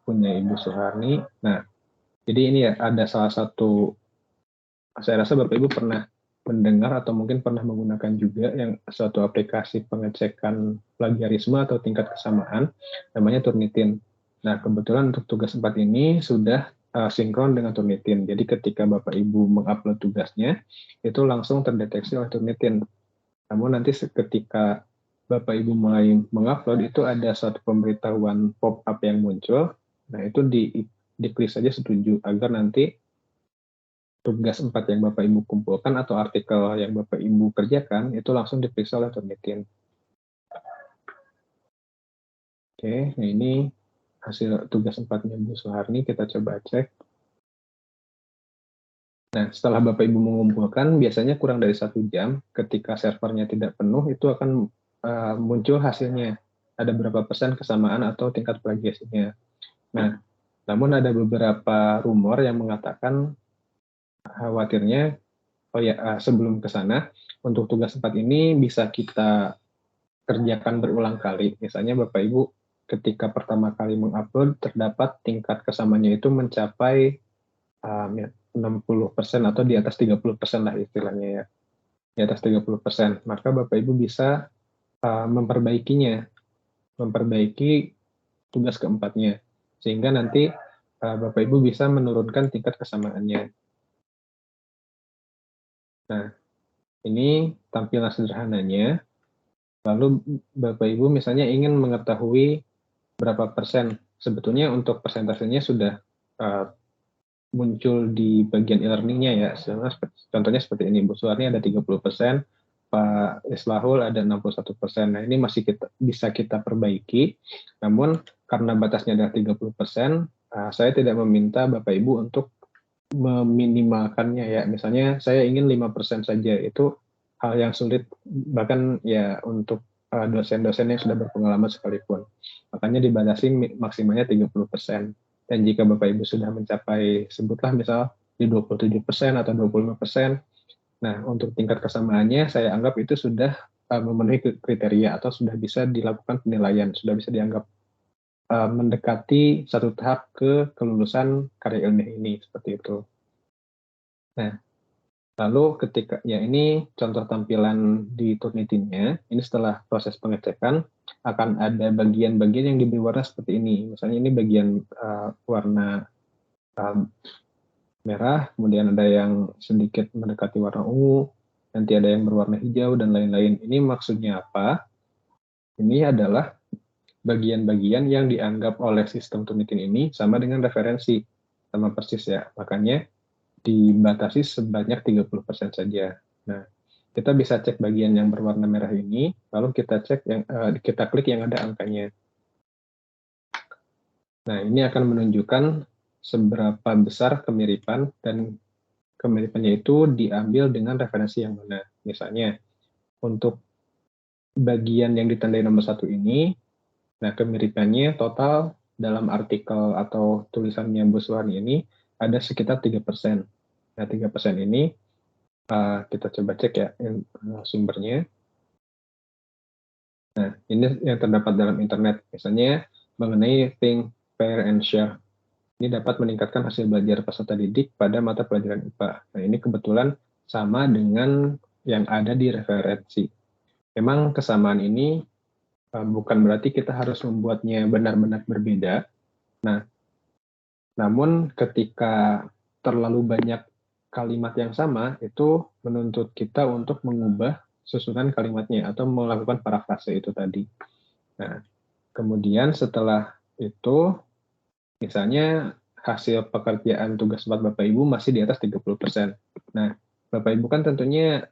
punya Ibu Suharni. Nah, jadi ini ya ada salah satu, saya rasa Bapak Ibu pernah mendengar atau mungkin pernah menggunakan juga yang suatu aplikasi pengecekan plagiarisme atau tingkat kesamaan, namanya Turnitin. Nah, kebetulan untuk tugas 4 ini sudah sinkron dengan Turnitin. Jadi ketika Bapak Ibu mengupload tugasnya, itu langsung terdeteksi oleh Turnitin. Namun nanti ketika Bapak Ibu mulai mengupload, itu ada suatu pemberitahuan pop-up yang muncul. Nah, itu diklik saja setuju agar nanti tugas 4 yang Bapak Ibu kumpulkan atau artikel yang Bapak Ibu kerjakan itu langsung diperiksa oleh Turnitin. Oke, nah ini hasil tugas 4-nya Bu Suharni, kita coba cek. Nah, setelah Bapak Ibu mengumpulkan, biasanya kurang dari 1 jam, ketika servernya tidak penuh, itu akan muncul hasilnya. Ada berapa persen kesamaan atau tingkat plagiasinya. Nah, namun ada beberapa rumor yang mengatakan khawatirnya, sebelum ke sana, untuk tugas 4 ini bisa kita kerjakan berulang kali. Misalnya Bapak Ibu ketika pertama kali mengupload, terdapat tingkat kesamaannya itu mencapai 60% atau di atas 30% lah istilahnya ya. di atas 30%, maka Bapak Ibu bisa memperbaiki tugas keempatnya, sehingga nanti Bapak Ibu bisa menurunkan tingkat kesamaannya. Nah, ini tampilan sederhananya. Lalu Bapak Ibu misalnya ingin mengetahui berapa persen, sebetulnya untuk persentasenya sudah muncul di bagian e-learning-nya ya. Contohnya seperti ini, Bu Suwarni ada 30%, Pak Islahul ada 61%. Nah, ini masih bisa kita perbaiki, namun karena batasnya adalah 30%, saya tidak meminta Bapak Ibu untuk meminimalkannya ya. Misalnya saya ingin 5% saja, itu hal yang sulit bahkan ya untuk dosen-dosen yang sudah berpengalaman sekalipun. Makanya dibatasi maksimalnya 30%. Dan jika Bapak Ibu sudah mencapai, sebutlah misal di 27% atau 25%, nah untuk tingkat kesamaannya saya anggap itu sudah memenuhi kriteria atau sudah bisa dilakukan penilaian, sudah bisa dianggap mendekati satu tahap ke kelulusan karya ilmiah ini, seperti itu. Nah, lalu ketika, ya ini contoh tampilan di Turnitin-nya, ini setelah proses pengecekan, akan ada bagian-bagian yang diberi warna seperti ini. Misalnya ini bagian warna merah, kemudian ada yang sedikit mendekati warna ungu, nanti ada yang berwarna hijau, dan lain-lain. Ini maksudnya apa? Ini adalah bagian-bagian yang dianggap oleh sistem Turnitin ini sama dengan referensi, sama persis ya. Makanya dibatasi sebanyak 30% saja. Nah, kita bisa cek bagian yang berwarna merah ini, lalu kita cek kita klik yang ada angkanya. Nah, ini akan menunjukkan seberapa besar kemiripan, dan kemiripannya itu diambil dengan referensi yang mana. Misalnya, untuk bagian yang ditandai nomor 1 ini, nah kemiripannya total dalam artikel atau tulisannya Bu Suwarni ini ada sekitar 3%. Nah, 3% ini kita coba cek ya sumbernya. Nah, ini yang terdapat dalam internet. Misalnya mengenai think, pair, and share. Ini dapat meningkatkan hasil belajar peserta didik pada mata pelajaran IPA. Nah, ini kebetulan sama dengan yang ada di referensi. Memang kesamaan ini bukan berarti kita harus membuatnya benar-benar berbeda. Nah, namun ketika terlalu banyak kalimat yang sama, itu menuntut kita untuk mengubah susunan kalimatnya atau melakukan parafrase itu tadi. Nah, kemudian setelah itu, misalnya hasil pekerjaan tugas 4 Bapak Ibu masih di atas 30%. Nah, Bapak Ibu kan tentunya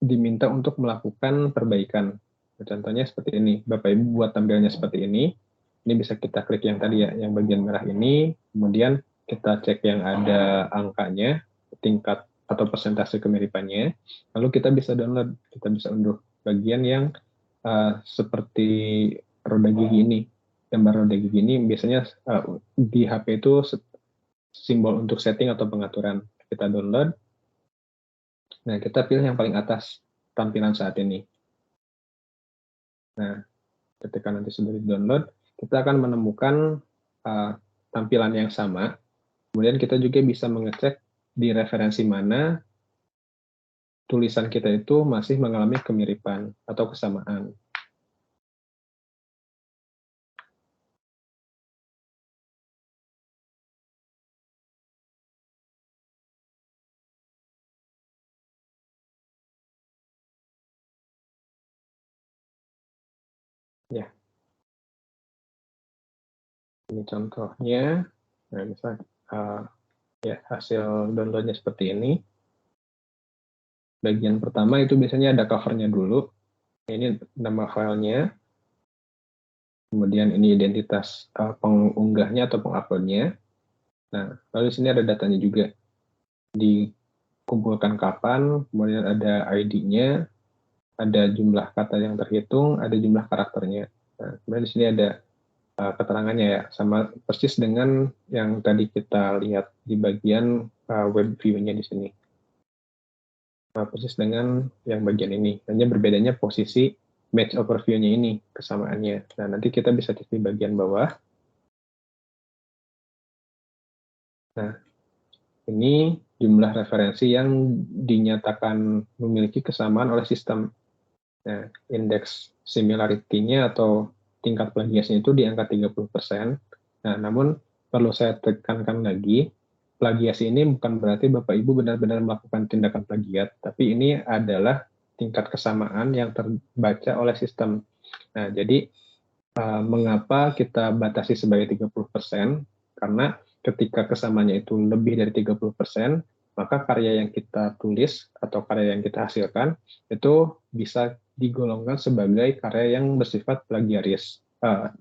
diminta untuk melakukan perbaikan. Contohnya seperti ini, Bapak Ibu buat tampilannya seperti ini bisa kita klik yang tadi ya, yang bagian merah ini, kemudian kita cek yang ada angkanya, tingkat atau persentase kemiripannya, lalu kita bisa download, kita bisa unduh bagian yang seperti roda gigi ini. Gambar roda gigi ini biasanya di HP itu simbol untuk setting atau pengaturan. Kita download, nah kita pilih yang paling atas tampilan saat ini. Nah, ketika nanti sudah di-download, kita akan menemukan tampilan yang sama. Kemudian kita juga bisa mengecek di referensi mana tulisan kita itu masih mengalami kemiripan atau kesamaan. Ya, ini contohnya. Nah, misalnya ya hasil downloadnya seperti ini. Bagian pertama itu biasanya ada covernya dulu. Ini nama filenya. Kemudian ini identitas pengunggahnya atau penguploadnya. Nah, lalu di sini ada datanya juga. Dikumpulkan kapan, kemudian ada ID-nya, ada jumlah kata yang terhitung, ada jumlah karakternya. Nah, kemudian di sini ada keterangannya ya, sama persis dengan yang tadi kita lihat di bagian web view-nya di sini. Persis dengan yang bagian ini, hanya berbedanya posisi match overview-nya ini, kesamaannya. Nah, nanti kita bisa cek di bagian bawah. Nah, ini jumlah referensi yang dinyatakan memiliki kesamaan oleh sistem. Nah, indeks similarity-nya atau tingkat plagiasnya itu di angka 30%. Nah, namun perlu saya tekankan lagi, plagiasi ini bukan berarti Bapak Ibu benar-benar melakukan tindakan plagiat, tapi ini adalah tingkat kesamaan yang terbaca oleh sistem. Nah, jadi mengapa kita batasi sebagai 30%? Karena ketika kesamaannya itu lebih dari 30%, maka karya yang kita tulis atau karya yang kita hasilkan itu bisa digolongkan sebagai karya yang bersifat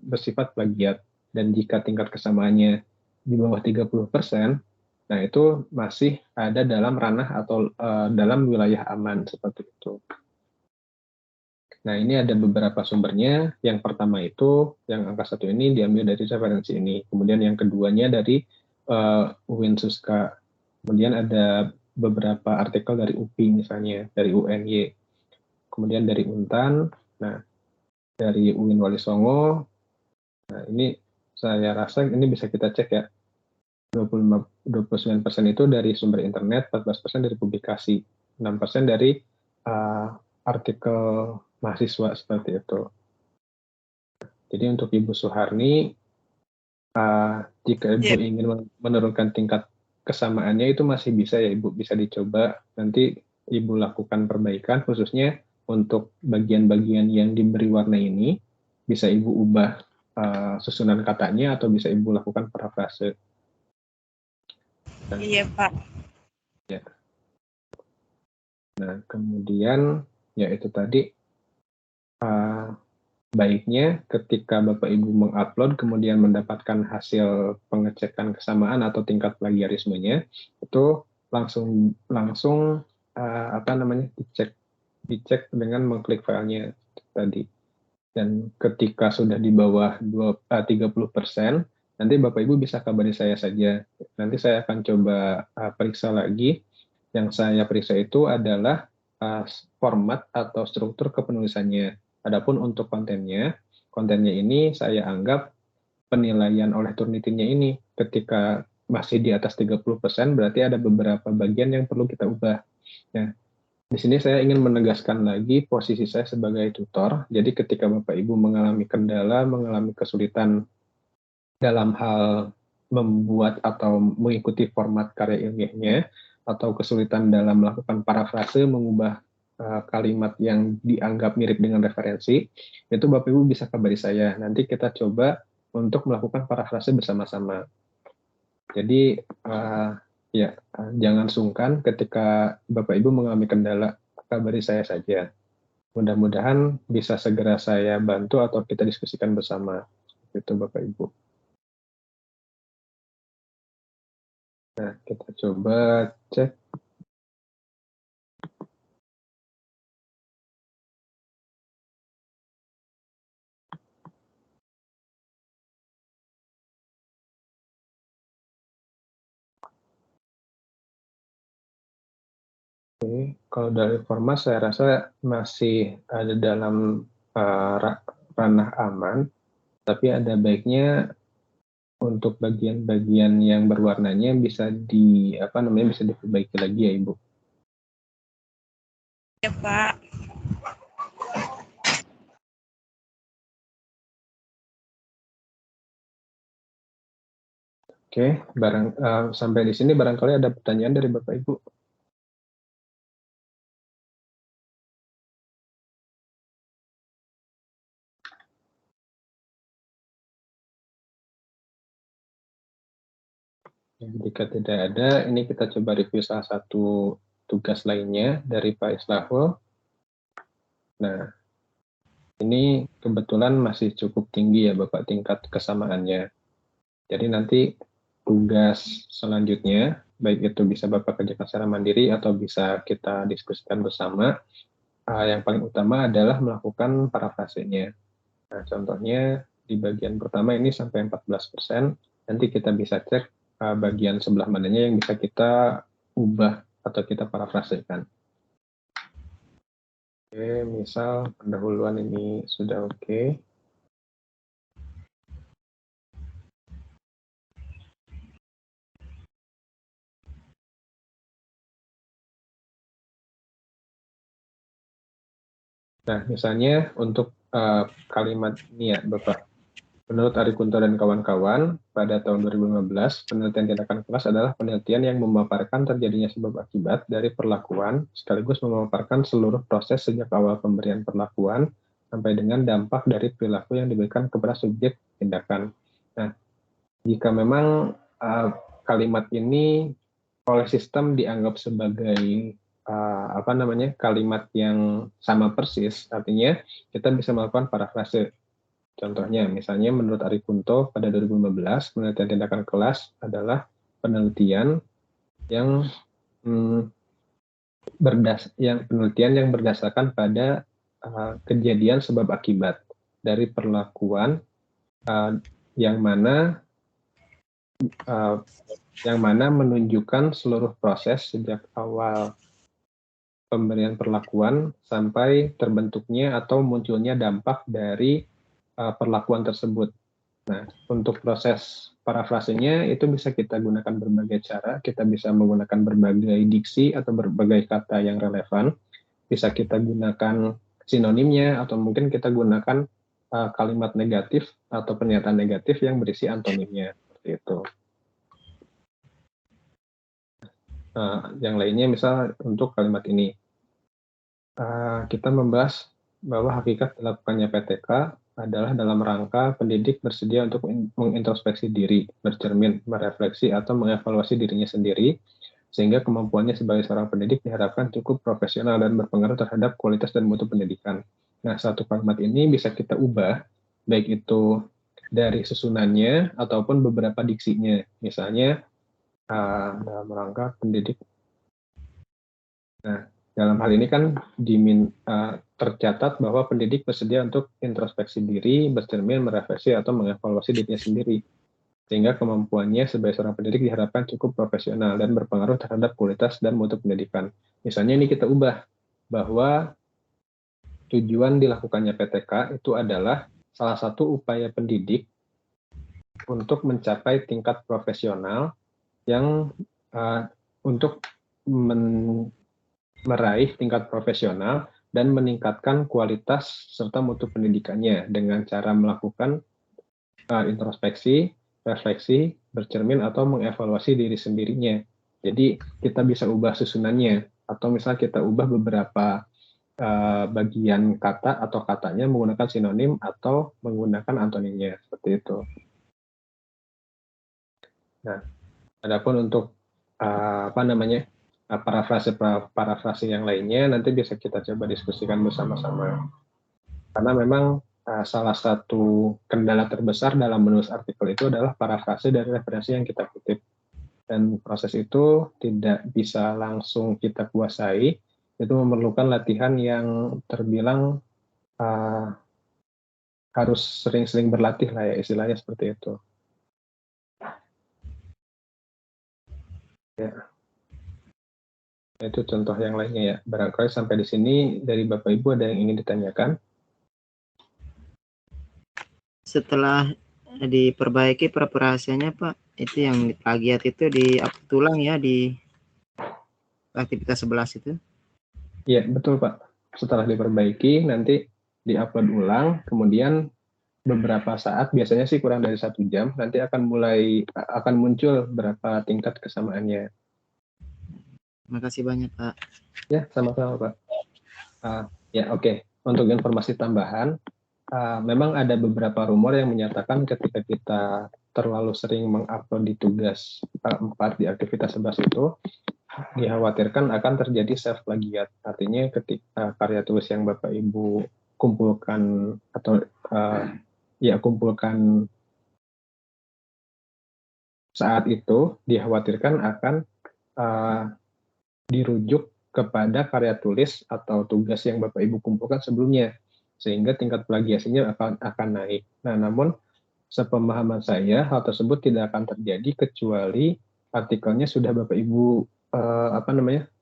bersifat plagiat. Dan jika tingkat kesamaannya di bawah 30%, nah itu masih ada dalam ranah atau dalam wilayah aman seperti itu. Nah, ini ada beberapa sumbernya. Yang pertama itu, yang angka 1 ini diambil dari referensi ini. Kemudian yang keduanya dari UIN Suska. Kemudian ada beberapa artikel dari UPI misalnya, dari UNY. Kemudian dari Untan, nah dari UIN Wali Songo. Nah, ini saya rasa ini bisa kita cek ya. 29% itu dari sumber internet, 14% dari publikasi, 6% dari artikel mahasiswa seperti itu. Jadi untuk Ibu Suharni, jika Ibu ingin menurunkan tingkat kesamaannya itu masih bisa ya Ibu, bisa dicoba. Nanti Ibu lakukan perbaikan khususnya untuk bagian-bagian yang diberi warna ini, bisa Ibu ubah susunan katanya atau bisa Ibu lakukan parafrase. Iya, Pak. Ya. Nah, kemudian ya itu tadi baiknya ketika Bapak Ibu mengupload kemudian mendapatkan hasil pengecekan kesamaan atau tingkat plagiarismenya itu langsung dicek dengan mengklik filenya tadi. Dan ketika sudah di bawah 30%, nanti Bapak Ibu bisa kabari saya saja. Nanti saya akan coba periksa lagi. Yang saya periksa itu adalah format atau struktur kepenulisannya. Adapun untuk kontennya ini saya anggap penilaian oleh Turnitinnya ini ketika masih di atas 30% berarti ada beberapa bagian yang perlu kita ubah. Nah, di sini saya ingin menegaskan lagi posisi saya sebagai tutor. Jadi ketika Bapak Ibu mengalami kendala, mengalami kesulitan dalam hal membuat atau mengikuti format karya ilmiahnya, atau kesulitan dalam melakukan parafrase, mengubah kalimat yang dianggap mirip dengan referensi, itu Bapak Ibu bisa kabari saya. Nanti kita coba untuk melakukan parafrase bersama-sama. Jadi jangan sungkan ketika Bapak Ibu mengalami kendala, kabari saya saja. Mudah-mudahan bisa segera saya bantu atau kita diskusikan bersama. Itu Bapak Ibu. Nah, kita coba cek. Oke, kalau dari format saya rasa masih ada dalam ranah aman, tapi ada baiknya untuk bagian-bagian yang berwarnanya bisa bisa diperbaiki lagi ya Ibu. Ya, Pak. Oke, sampai di sini barangkali ada pertanyaan dari Bapak Ibu. Jika tidak ada, ini kita coba review salah satu tugas lainnya dari Pak Islahul. Nah, ini kebetulan masih cukup tinggi ya Bapak tingkat kesamaannya. Jadi nanti tugas selanjutnya, baik itu bisa Bapak kerjakan secara mandiri atau bisa kita diskusikan bersama, yang paling utama adalah melakukan parafrasenya. Nah, contohnya di bagian pertama ini sampai 14%, nanti kita bisa cek bagian sebelah mananya yang bisa kita ubah atau kita parafrasekan. Oke, misal pendahuluan ini sudah oke. Nah, misalnya untuk kalimat ini ya, Bapak. Menurut Arikunto dan kawan-kawan, pada tahun 2015, penelitian tindakan kelas adalah penelitian yang memaparkan terjadinya sebab akibat dari perlakuan, sekaligus memaparkan seluruh proses sejak awal pemberian perlakuan, sampai dengan dampak dari perilaku yang diberikan kepada subjek tindakan. Nah, jika memang kalimat ini oleh sistem dianggap sebagai kalimat yang sama persis, artinya kita bisa melakukan parafrase. Contohnya, misalnya menurut Arikunto pada 2015, penelitian tindakan kelas adalah penelitian yang berdasarkan pada kejadian sebab akibat dari perlakuan yang mana menunjukkan seluruh proses sejak awal pemberian perlakuan sampai terbentuknya atau munculnya dampak dari perlakuan tersebut. Nah, untuk proses parafrasenya itu bisa kita gunakan berbagai cara. Kita bisa menggunakan berbagai diksi atau berbagai kata yang relevan. Bisa kita gunakan sinonimnya atau mungkin kita gunakan kalimat negatif atau pernyataan negatif yang berisi antonimnya. Seperti itu. Yang lainnya misal untuk kalimat ini. Kita membahas bahwa hakikat dilakukannya PTK adalah dalam rangka pendidik bersedia untuk mengintrospeksi diri, bercermin, merefleksi, atau mengevaluasi dirinya sendiri, sehingga kemampuannya sebagai seorang pendidik diharapkan cukup profesional dan berpengaruh terhadap kualitas dan mutu pendidikan. Nah, satu kalimat ini bisa kita ubah, baik itu dari susunannya ataupun beberapa diksinya. Misalnya, dalam rangka pendidik. Nah, dalam hal ini kan tercatat bahwa pendidik bersedia untuk introspeksi diri, bercermin, merefleksi, atau mengevaluasi dirinya sendiri. Sehingga kemampuannya sebagai seorang pendidik diharapkan cukup profesional dan berpengaruh terhadap kualitas dan mutu pendidikan. Misalnya ini kita ubah bahwa tujuan dilakukannya PTK itu adalah salah satu upaya pendidik untuk mencapai tingkat profesional yang untuk meraih tingkat profesional dan meningkatkan kualitas serta mutu pendidikannya dengan cara melakukan introspeksi, refleksi, bercermin, atau mengevaluasi diri sendirinya. Jadi kita bisa ubah susunannya, atau misalnya kita ubah beberapa bagian kata atau katanya menggunakan sinonim atau menggunakan antonimnya, seperti itu. Nah, adapun untuk parafrase yang lainnya nanti bisa kita coba diskusikan bersama-sama. Karena memang salah satu kendala terbesar dalam menulis artikel itu adalah parafrase dari referensi yang kita kutip. Dan proses itu tidak bisa langsung kita kuasai, itu memerlukan latihan yang terbilang harus sering-sering berlatih lah ya, istilahnya seperti itu. Ya. Itu contoh yang lainnya ya. Barangkali sampai di sini dari Bapak Ibu ada yang ingin ditanyakan? Setelah diperbaiki parafrasenya Pak, itu yang plagiat itu di-upload ulang ya di aktivitas 11 itu? Iya, betul Pak. Setelah diperbaiki nanti di-upload ulang, kemudian beberapa saat, biasanya sih kurang dari 1 jam, nanti akan muncul berapa tingkat kesamaannya. Makasih banyak Pak. Ya, sama-sama Pak. Ya, oke. Untuk informasi tambahan, memang ada beberapa rumor yang menyatakan ketika kita terlalu sering mengupload di tugas 4 di aktivitas 11 itu, dikhawatirkan akan terjadi self plagiat. Artinya ketika karya tulis yang Bapak Ibu kumpulkan atau kumpulkan saat itu, dikhawatirkan akan dirujuk kepada karya tulis atau tugas yang Bapak Ibu kumpulkan sebelumnya, sehingga tingkat plagiasinya akan naik. Nah, namun sepemahaman saya hal tersebut tidak akan terjadi kecuali artikelnya sudah Bapak Ibu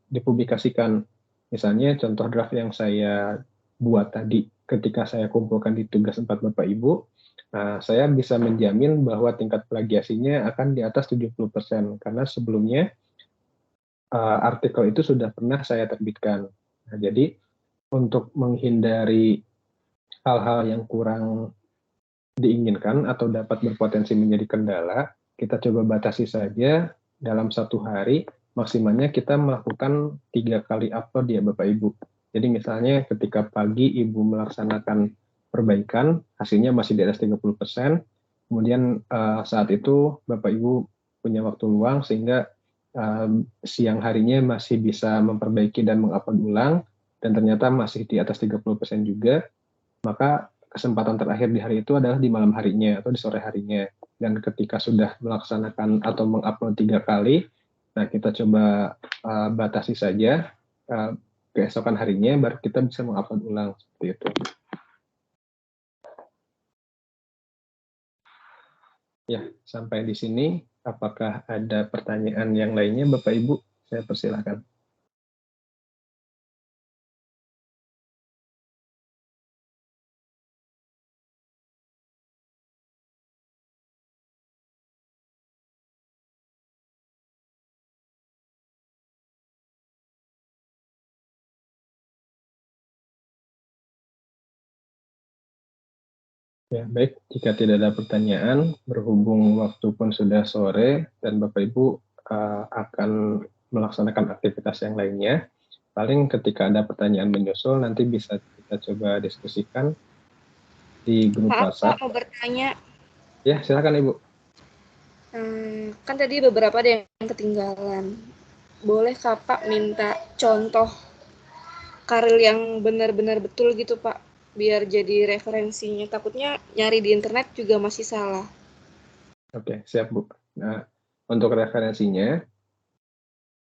dipublikasikan. Misalnya contoh draft yang saya buat tadi ketika saya kumpulkan di tugas 4 Bapak Ibu, saya bisa menjamin bahwa tingkat plagiasinya akan di atas 70% karena sebelumnya artikel itu sudah pernah saya terbitkan. Nah, jadi untuk menghindari hal-hal yang kurang diinginkan atau dapat berpotensi menjadi kendala, kita coba batasi saja dalam 1 hari, maksimalnya kita melakukan 3 kali upload ya Bapak Ibu. Jadi misalnya ketika pagi Ibu melaksanakan perbaikan, hasilnya masih di atas 30%, kemudian saat itu Bapak Ibu punya waktu luang sehingga siang harinya masih bisa memperbaiki dan mengupload ulang, dan ternyata masih di atas 30% juga, maka kesempatan terakhir di hari itu adalah di malam harinya atau di sore harinya. Dan ketika sudah melaksanakan atau mengupload 3 kali, nah kita coba batasi saja keesokan harinya, baru kita bisa mengupload ulang seperti itu. Ya, sampai di sini. Apakah ada pertanyaan yang lainnya, Bapak Ibu? Saya persilahkan. Ya, baik. Jika tidak ada pertanyaan, berhubung waktu pun sudah sore dan Bapak Ibu akan melaksanakan aktivitas yang lainnya, paling ketika ada pertanyaan menyusul nanti bisa kita coba diskusikan di grup WhatsApp. Pak, mau bertanya. Ya, silakan Ibu. Kan tadi beberapa ada yang ketinggalan. Bolehkah Pak minta contoh karil yang benar-benar betul gitu Pak, biar jadi referensinya. Takutnya nyari di internet juga masih salah. Oke, siap Bu. Nah, untuk referensinya,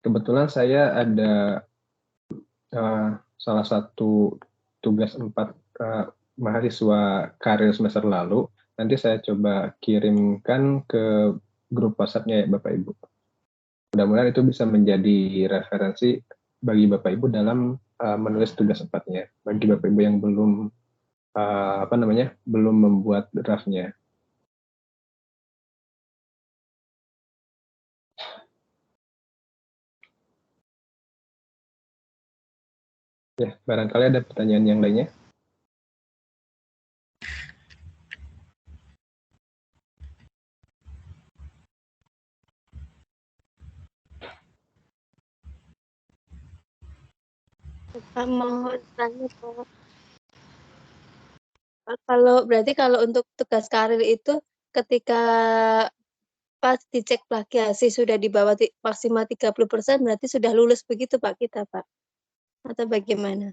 kebetulan saya ada salah satu tugas 4 mahasiswa karir semester lalu. Nanti saya coba kirimkan ke grup WhatsApp-nya ya Bapak Ibu. Mudah-mudahan itu bisa menjadi referensi bagi Bapak Ibu dalam menulis tugas 4-nya. Bagi Bapak Ibu yang belum belum membuat draft-nya. Ya, barangkali ada pertanyaan yang lainnya. Mau tanya Pak. Kalau untuk tugas karir itu ketika pas dicek plagiasi sudah di bawah maksimal 30% berarti sudah lulus begitu Pak kita Pak? Atau bagaimana?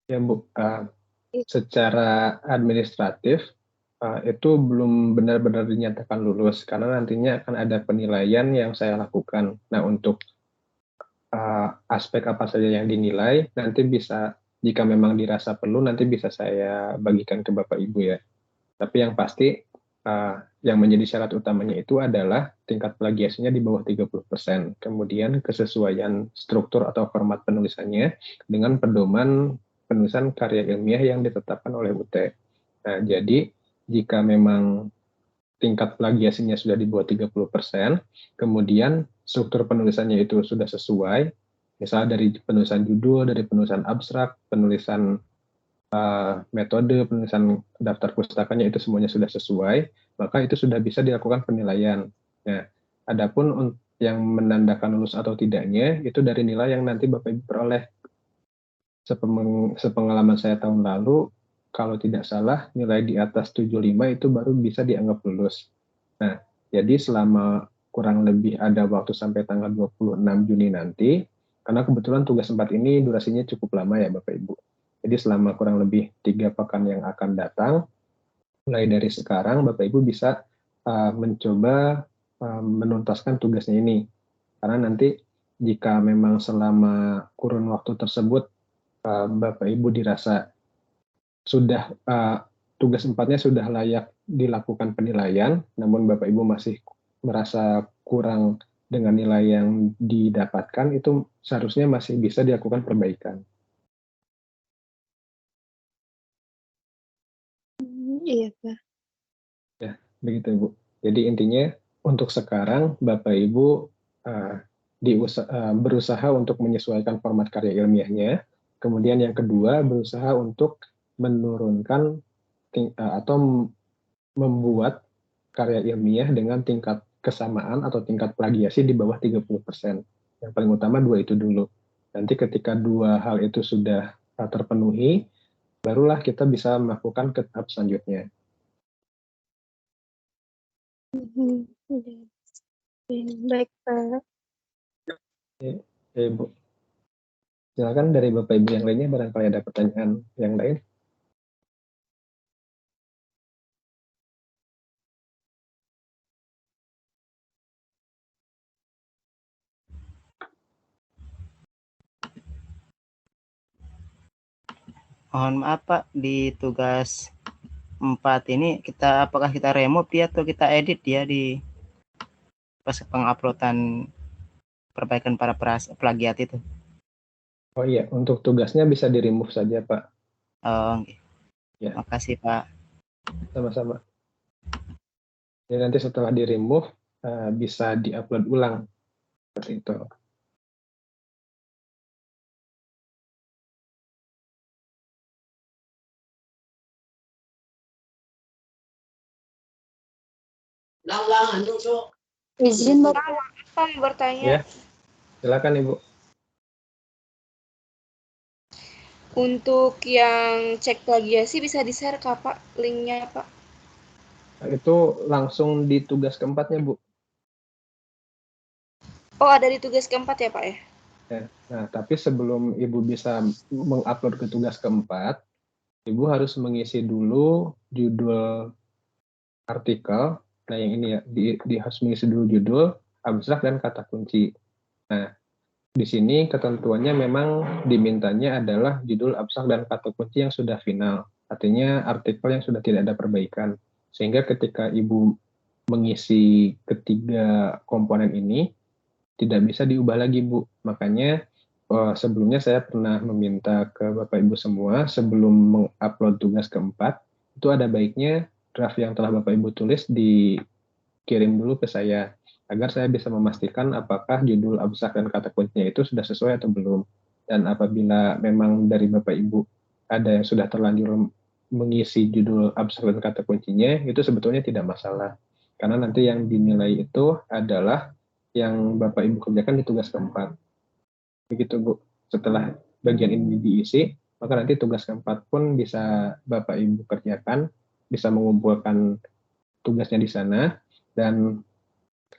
Ya Bu, secara administratif itu belum benar-benar dinyatakan lulus karena nantinya akan ada penilaian yang saya lakukan. Nah, untuk aspek apa saja yang dinilai nanti bisa, jika memang dirasa perlu, nanti bisa saya bagikan ke Bapak Ibu ya. Tapi yang pasti yang menjadi syarat utamanya itu adalah tingkat plagiasinya di bawah 30%. Kemudian kesesuaian struktur atau format penulisannya dengan pedoman penulisan karya ilmiah yang ditetapkan oleh UT. Nah, jadi jika memang tingkat plagiasinya sudah di bawah 30%, kemudian struktur penulisannya itu sudah sesuai, misalnya dari penulisan judul, dari penulisan abstrak, penulisan metode, penulisan daftar pustakanya itu semuanya sudah sesuai, maka itu sudah bisa dilakukan penilaian. Nah, adapun yang menandakan lulus atau tidaknya itu dari nilai yang nanti Bapak Ibu peroleh. Sepengalaman saya tahun lalu, kalau tidak salah nilai di atas 75 itu baru bisa dianggap lulus. Nah, jadi selama kurang lebih ada waktu sampai tanggal 26 Juni nanti, karena kebetulan tugas 4 ini durasinya cukup lama ya Bapak Ibu. Jadi selama kurang lebih 3 pekan yang akan datang, mulai dari sekarang Bapak Ibu bisa mencoba menuntaskan tugasnya ini. Karena nanti jika memang selama kurun waktu tersebut Bapak Ibu dirasa sudah tugas 4-nya sudah layak dilakukan penilaian, namun Bapak Ibu masih merasa kurang dengan nilai yang didapatkan, itu seharusnya masih bisa dilakukan perbaikan. Iya Pak. Ya, begitu Ibu. Jadi intinya untuk sekarang Bapak Ibu berusaha untuk menyesuaikan format karya ilmiahnya, Kemudian yang kedua, berusaha untuk menurunkan atau membuat karya ilmiah dengan tingkat kesamaan atau tingkat plagiasi di bawah 30%. Yang paling utama dua itu dulu. Nanti ketika dua hal itu sudah terpenuhi, barulah kita bisa melakukan ke tahap selanjutnya. Baik, Pak. Bu. Silakan dari Bapak Ibu yang lainnya, barangkali ada pertanyaan yang lain. Mohon maaf Pak, di tugas 4 ini apakah kita remove dia atau kita edit dia di pas penguploadan perbaikan para plagiat itu? Oh iya, untuk tugasnya bisa di-remove saja, Pak. Oh, ya. Makasih Pak. Sama-sama. Jadi nanti setelah di-remove, bisa di-upload ulang. Seperti itu. Izin Bapak. Kami bertanya. Ya, silakan Ibu. Untuk yang cek plagiasi bisa di-share Kak, Pak, linknya Pak? Itu langsung di tugas keempatnya, Bu. Oh, ada di tugas keempat ya Pak ya? Ya. Nah, tapi sebelum Ibu bisa mengupload ke tugas keempat, Ibu harus mengisi dulu judul artikel. Nah, yang ini ya, harus mengisi dulu judul, abstrak, dan kata kunci. Nah, di sini ketentuannya memang dimintanya adalah judul abstrak dan kata kunci yang sudah final. Artinya artikel yang sudah tidak ada perbaikan. Sehingga ketika Ibu mengisi ketiga komponen ini, tidak bisa diubah lagi, Bu. Makanya sebelumnya saya pernah meminta ke Bapak Ibu semua, sebelum mengupload tugas keempat, itu ada baiknya draft yang telah Bapak Ibu tulis dikirim dulu ke saya, agar saya bisa memastikan apakah judul abstrak dan kata kuncinya itu sudah sesuai atau belum. Dan apabila memang dari Bapak Ibu ada yang sudah terlanjur mengisi judul abstrak dan kata kuncinya, itu sebetulnya tidak masalah. Karena nanti yang dinilai itu adalah yang Bapak Ibu kerjakan di tugas keempat. Begitu Bu. Setelah bagian ini diisi, maka nanti tugas keempat pun bisa Bapak Ibu kerjakan, bisa mengumpulkan tugasnya di sana, dan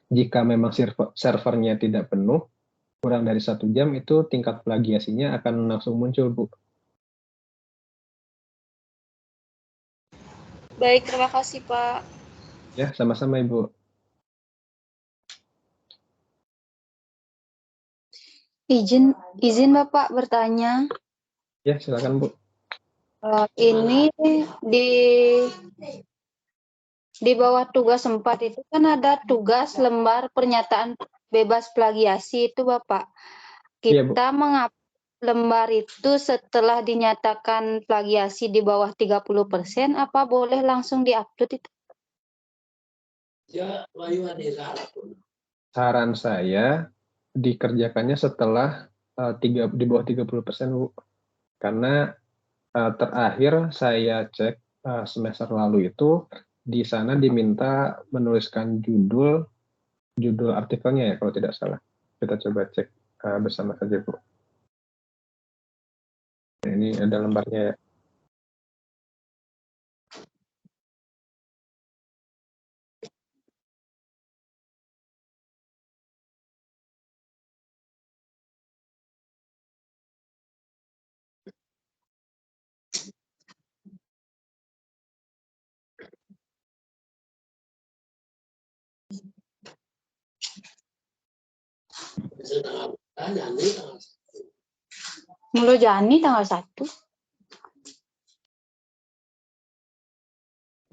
jika memang servernya tidak penuh, kurang dari 1 jam, itu tingkat plagiasinya akan langsung muncul, Bu. Baik, terima kasih Pak. Ya, sama-sama Ibu. Izin Bapak bertanya. Ya, silakan Bu. Ini di bawah tugas 4 itu kan ada tugas lembar pernyataan bebas plagiasi itu Bapak. Kita mengupload lembar itu setelah dinyatakan plagiasi di bawah 30%, apa boleh langsung diupload itu? Saran saya dikerjakannya setelah di bawah 30%, Bu. Karena terakhir saya cek semester lalu itu, di sana diminta menuliskan judul artikelnya ya, kalau tidak salah. Kita coba cek bersama saja, Bu. Nah, ini ada lembarnya ya. Mulai Jani tanggal 1.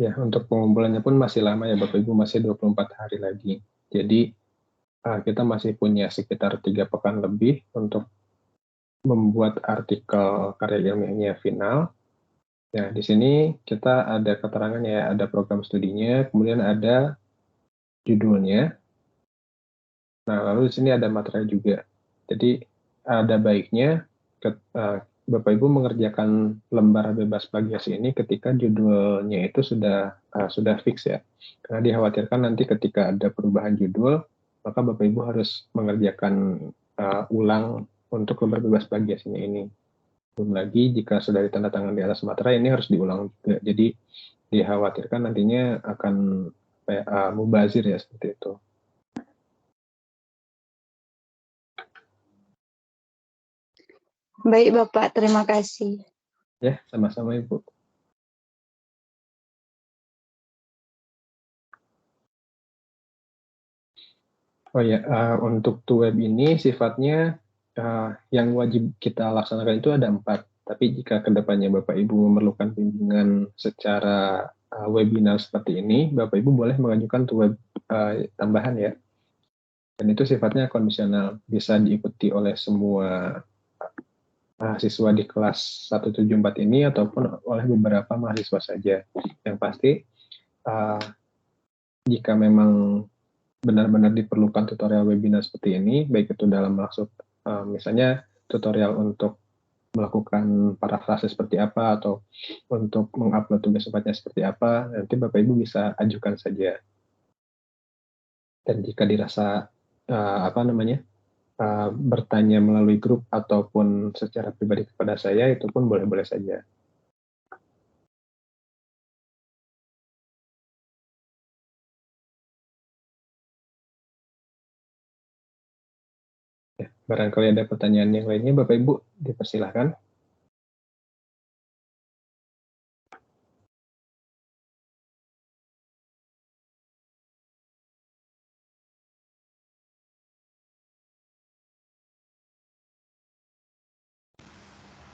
Ya, untuk pengumpulannya pun masih lama ya Bapak Ibu, masih 24 hari lagi. Jadi kita masih punya sekitar 3 pekan lebih untuk membuat artikel karya ilmiahnya final. Nah, di sini kita ada keterangannya ya, ada program studinya, kemudian ada judulnya. Nah, lalu di sini ada materi juga. Jadi ada baiknya Bapak Ibu mengerjakan lembar bebas plagiasi ini ketika judulnya itu sudah fix ya. Karena dikhawatirkan nanti ketika ada perubahan judul, maka Bapak Ibu harus mengerjakan ulang untuk lembar bebas plagiasinya ini. Belum lagi jika sudah ditandatangan di atas materai ini harus diulang juga. Jadi dikhawatirkan nantinya akan mubazir ya seperti itu. Baik Bapak, terima kasih. Ya, sama-sama Ibu. Oh ya, untuk web ini sifatnya yang wajib kita laksanakan itu ada 4. Tapi jika kedepannya Bapak Ibu memerlukan bimbingan secara webinar seperti ini, Bapak Ibu boleh mengajukan web tambahan ya. Dan itu sifatnya kondisional, bisa diikuti oleh semua mahasiswa di kelas 174 ini ataupun oleh beberapa mahasiswa saja. Yang pasti jika memang benar-benar diperlukan tutorial webinar seperti ini, baik itu dalam maksud misalnya tutorial untuk melakukan parafrase seperti apa atau untuk mengupload tugas tempatnya seperti apa, nanti Bapak Ibu bisa ajukan saja. Dan jika dirasa bertanya melalui grup ataupun secara pribadi kepada saya, itu pun boleh-boleh saja. Ya, barangkali ada pertanyaan yang lainnya, Bapak Ibu dipersilahkan.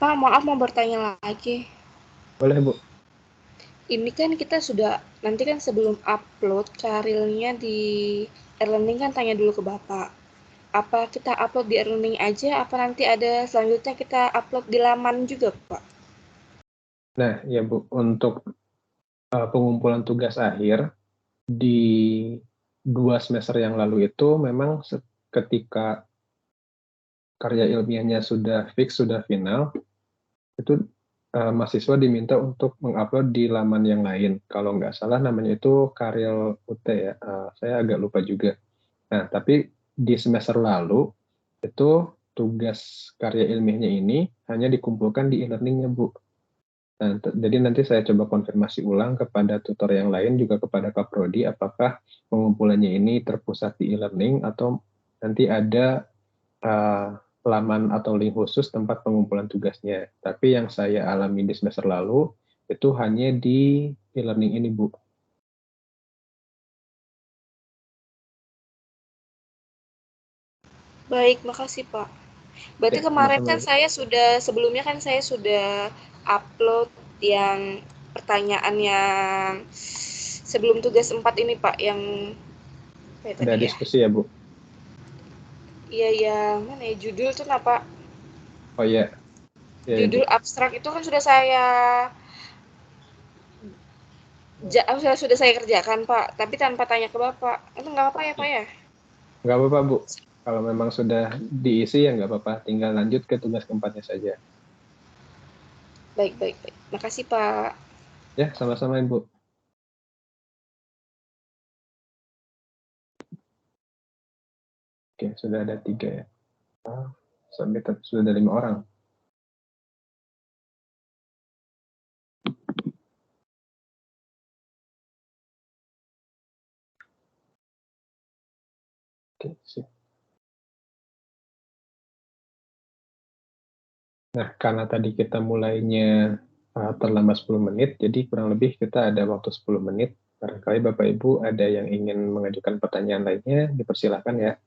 Pak, maaf mau bertanya lagi. Boleh Bu. Ini kan kita sudah, nanti kan sebelum upload karilnya di e-learning kan tanya dulu ke Bapak. Apa kita upload di e-learning aja, apa nanti ada selanjutnya kita upload di laman juga Pak? Nah ya Bu, untuk pengumpulan tugas akhir di 2 semester yang lalu itu memang ketika karya ilmiahnya sudah fix, sudah final, itu mahasiswa diminta untuk mengupload di laman yang lain. Kalau nggak salah namanya itu Karel UT ya, saya agak lupa juga. Nah, tapi di semester lalu itu tugas karya ilmiahnya ini hanya dikumpulkan di e-learning-nya Bu. Nah, jadi nanti saya coba konfirmasi ulang kepada tutor yang lain juga kepada Kaprodi apakah pengumpulannya ini terpusat di e-learning atau nanti ada laman atau link khusus tempat pengumpulan tugasnya. Tapi yang saya alami di semester lalu itu hanya di e-learning ini, Bu. Baik, makasih Pak. Berarti Ya, kemarin kan sama-sama. sebelumnya kan saya sudah upload yang pertanyaan yang sebelum tugas 4 ini Pak, yang Ada diskusi ya, Bu? Iya, yang mana ya, judul tuh apa? Oh iya. Ya, Judul Bu. abstrak itu kan sudah saya kerjakan Pak, tapi tanpa tanya ke Bapak. Itu nggak apa ya Pak ya? Nggak apa-apa, Bu. Kalau memang sudah diisi ya nggak apa-apa. Tinggal lanjut ke tugas keempatnya saja. Baik. Makasih Pak. Ya, sama-sama, Ibu. Oke, sudah ada 3 ya. Sudah ada 5 orang. Oke, sip. Nah, karena tadi kita mulainya terlambat 10 menit, jadi kurang lebih kita ada waktu 10 menit. Barangkali Bapak Ibu ada yang ingin mengajukan pertanyaan lainnya, dipersilahkan ya.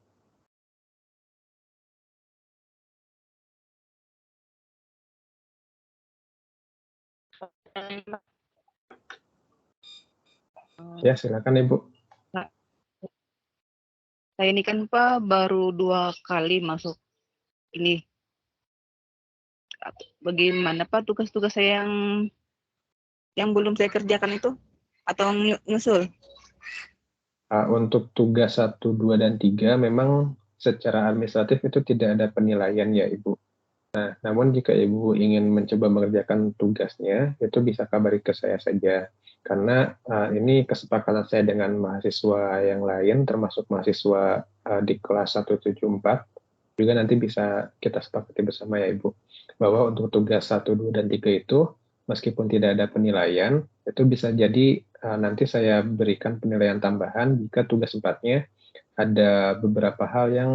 Ya, silakan Ibu. Saya ini kan Pak baru 2 kali masuk ini. Bagaimana Pak tugas-tugas saya yang belum saya kerjakan itu? Atau nyusul? Untuk tugas 1, 2, dan 3 memang secara administratif itu tidak ada penilaian ya Ibu. Nah, namun jika Ibu ingin mencoba mengerjakan tugasnya, itu bisa kabari ke saya saja. Karena ini kesepakatan saya dengan mahasiswa yang lain, termasuk mahasiswa di kelas 174, juga nanti bisa kita sepakati bersama ya Ibu, bahwa untuk tugas 1, 2, dan 3 itu, meskipun tidak ada penilaian, itu bisa jadi nanti saya berikan penilaian tambahan jika tugas 4-nya ada beberapa hal yang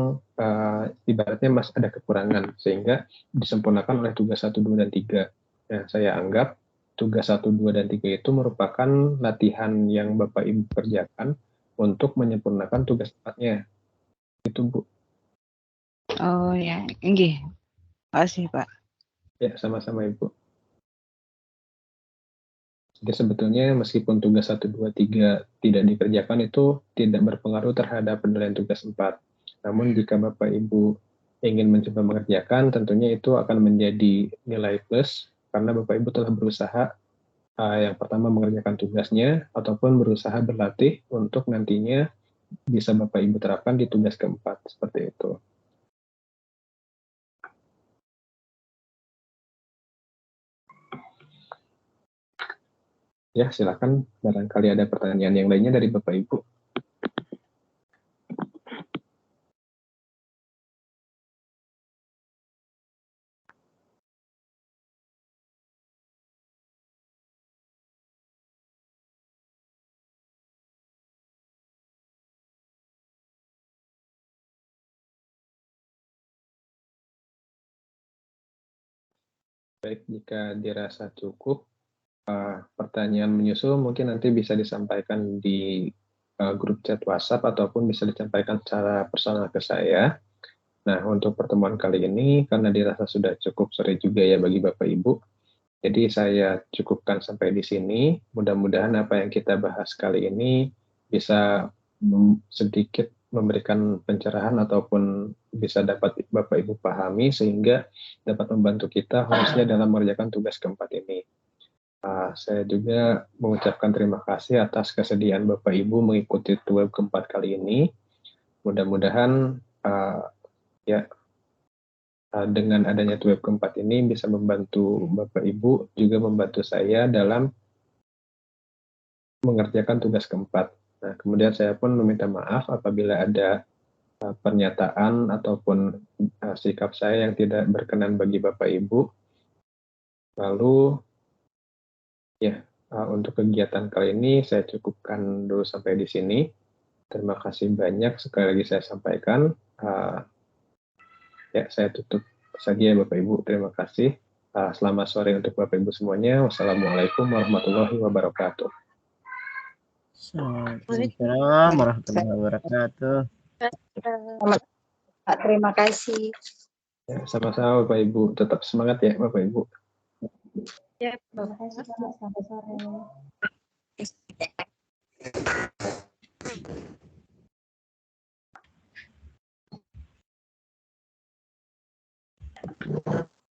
ibaratnya masih ada kekurangan, sehingga disempurnakan oleh tugas 1, 2, dan 3. Nah, saya anggap tugas 1, 2, dan 3 itu merupakan latihan yang Bapak Ibu kerjakan untuk menyempurnakan tugas 4-nya. Itu, Bu. Oh ya, nggih. Makasih, Pak. Ya, sama-sama Ibu. Jadi sebetulnya meskipun tugas 1, 2, 3 tidak dikerjakan itu tidak berpengaruh terhadap penilaian tugas 4. Namun jika Bapak Ibu ingin mencoba mengerjakan, tentunya itu akan menjadi nilai plus karena Bapak Ibu telah berusaha yang pertama mengerjakan tugasnya ataupun berusaha berlatih untuk nantinya bisa Bapak Ibu terapkan di tugas keempat, seperti itu. Ya, silakan barangkali ada pertanyaan yang lainnya dari Bapak Ibu. Baik, jika dirasa cukup, pertanyaan menyusul mungkin nanti bisa disampaikan di grup chat WhatsApp ataupun bisa disampaikan secara personal ke saya. Nah, untuk pertemuan kali ini, karena dirasa sudah cukup sore juga ya bagi Bapak Ibu, jadi saya cukupkan sampai di sini. Mudah-mudahan apa yang kita bahas kali ini bisa sedikit memberikan pencerahan ataupun bisa dapat Bapak Ibu pahami sehingga dapat membantu kita khususnya dalam mengerjakan tugas keempat ini. Saya juga mengucapkan terima kasih atas kesediaan Bapak Ibu mengikuti web keempat kali ini. Mudah-mudahan dengan adanya web keempat ini bisa membantu Bapak Ibu juga membantu saya dalam mengerjakan tugas keempat. Nah, kemudian saya pun meminta maaf apabila ada pernyataan ataupun sikap saya yang tidak berkenan bagi Bapak Ibu. Lalu, ya, untuk kegiatan kali ini saya cukupkan dulu sampai di sini. Terima kasih banyak sekali lagi saya sampaikan. Ya, saya tutup saja ya Bapak Ibu. Terima kasih. Selamat sore untuk Bapak Ibu semuanya. Wassalamualaikum warahmatullahi wabarakatuh. Waalaikumsalam warahmatullahi wabarakatuh. Pak, terima kasih. Ya, sama-sama Bapak Ibu. Tetap semangat ya Bapak Ibu. Terima kasih Pak, sampai sore.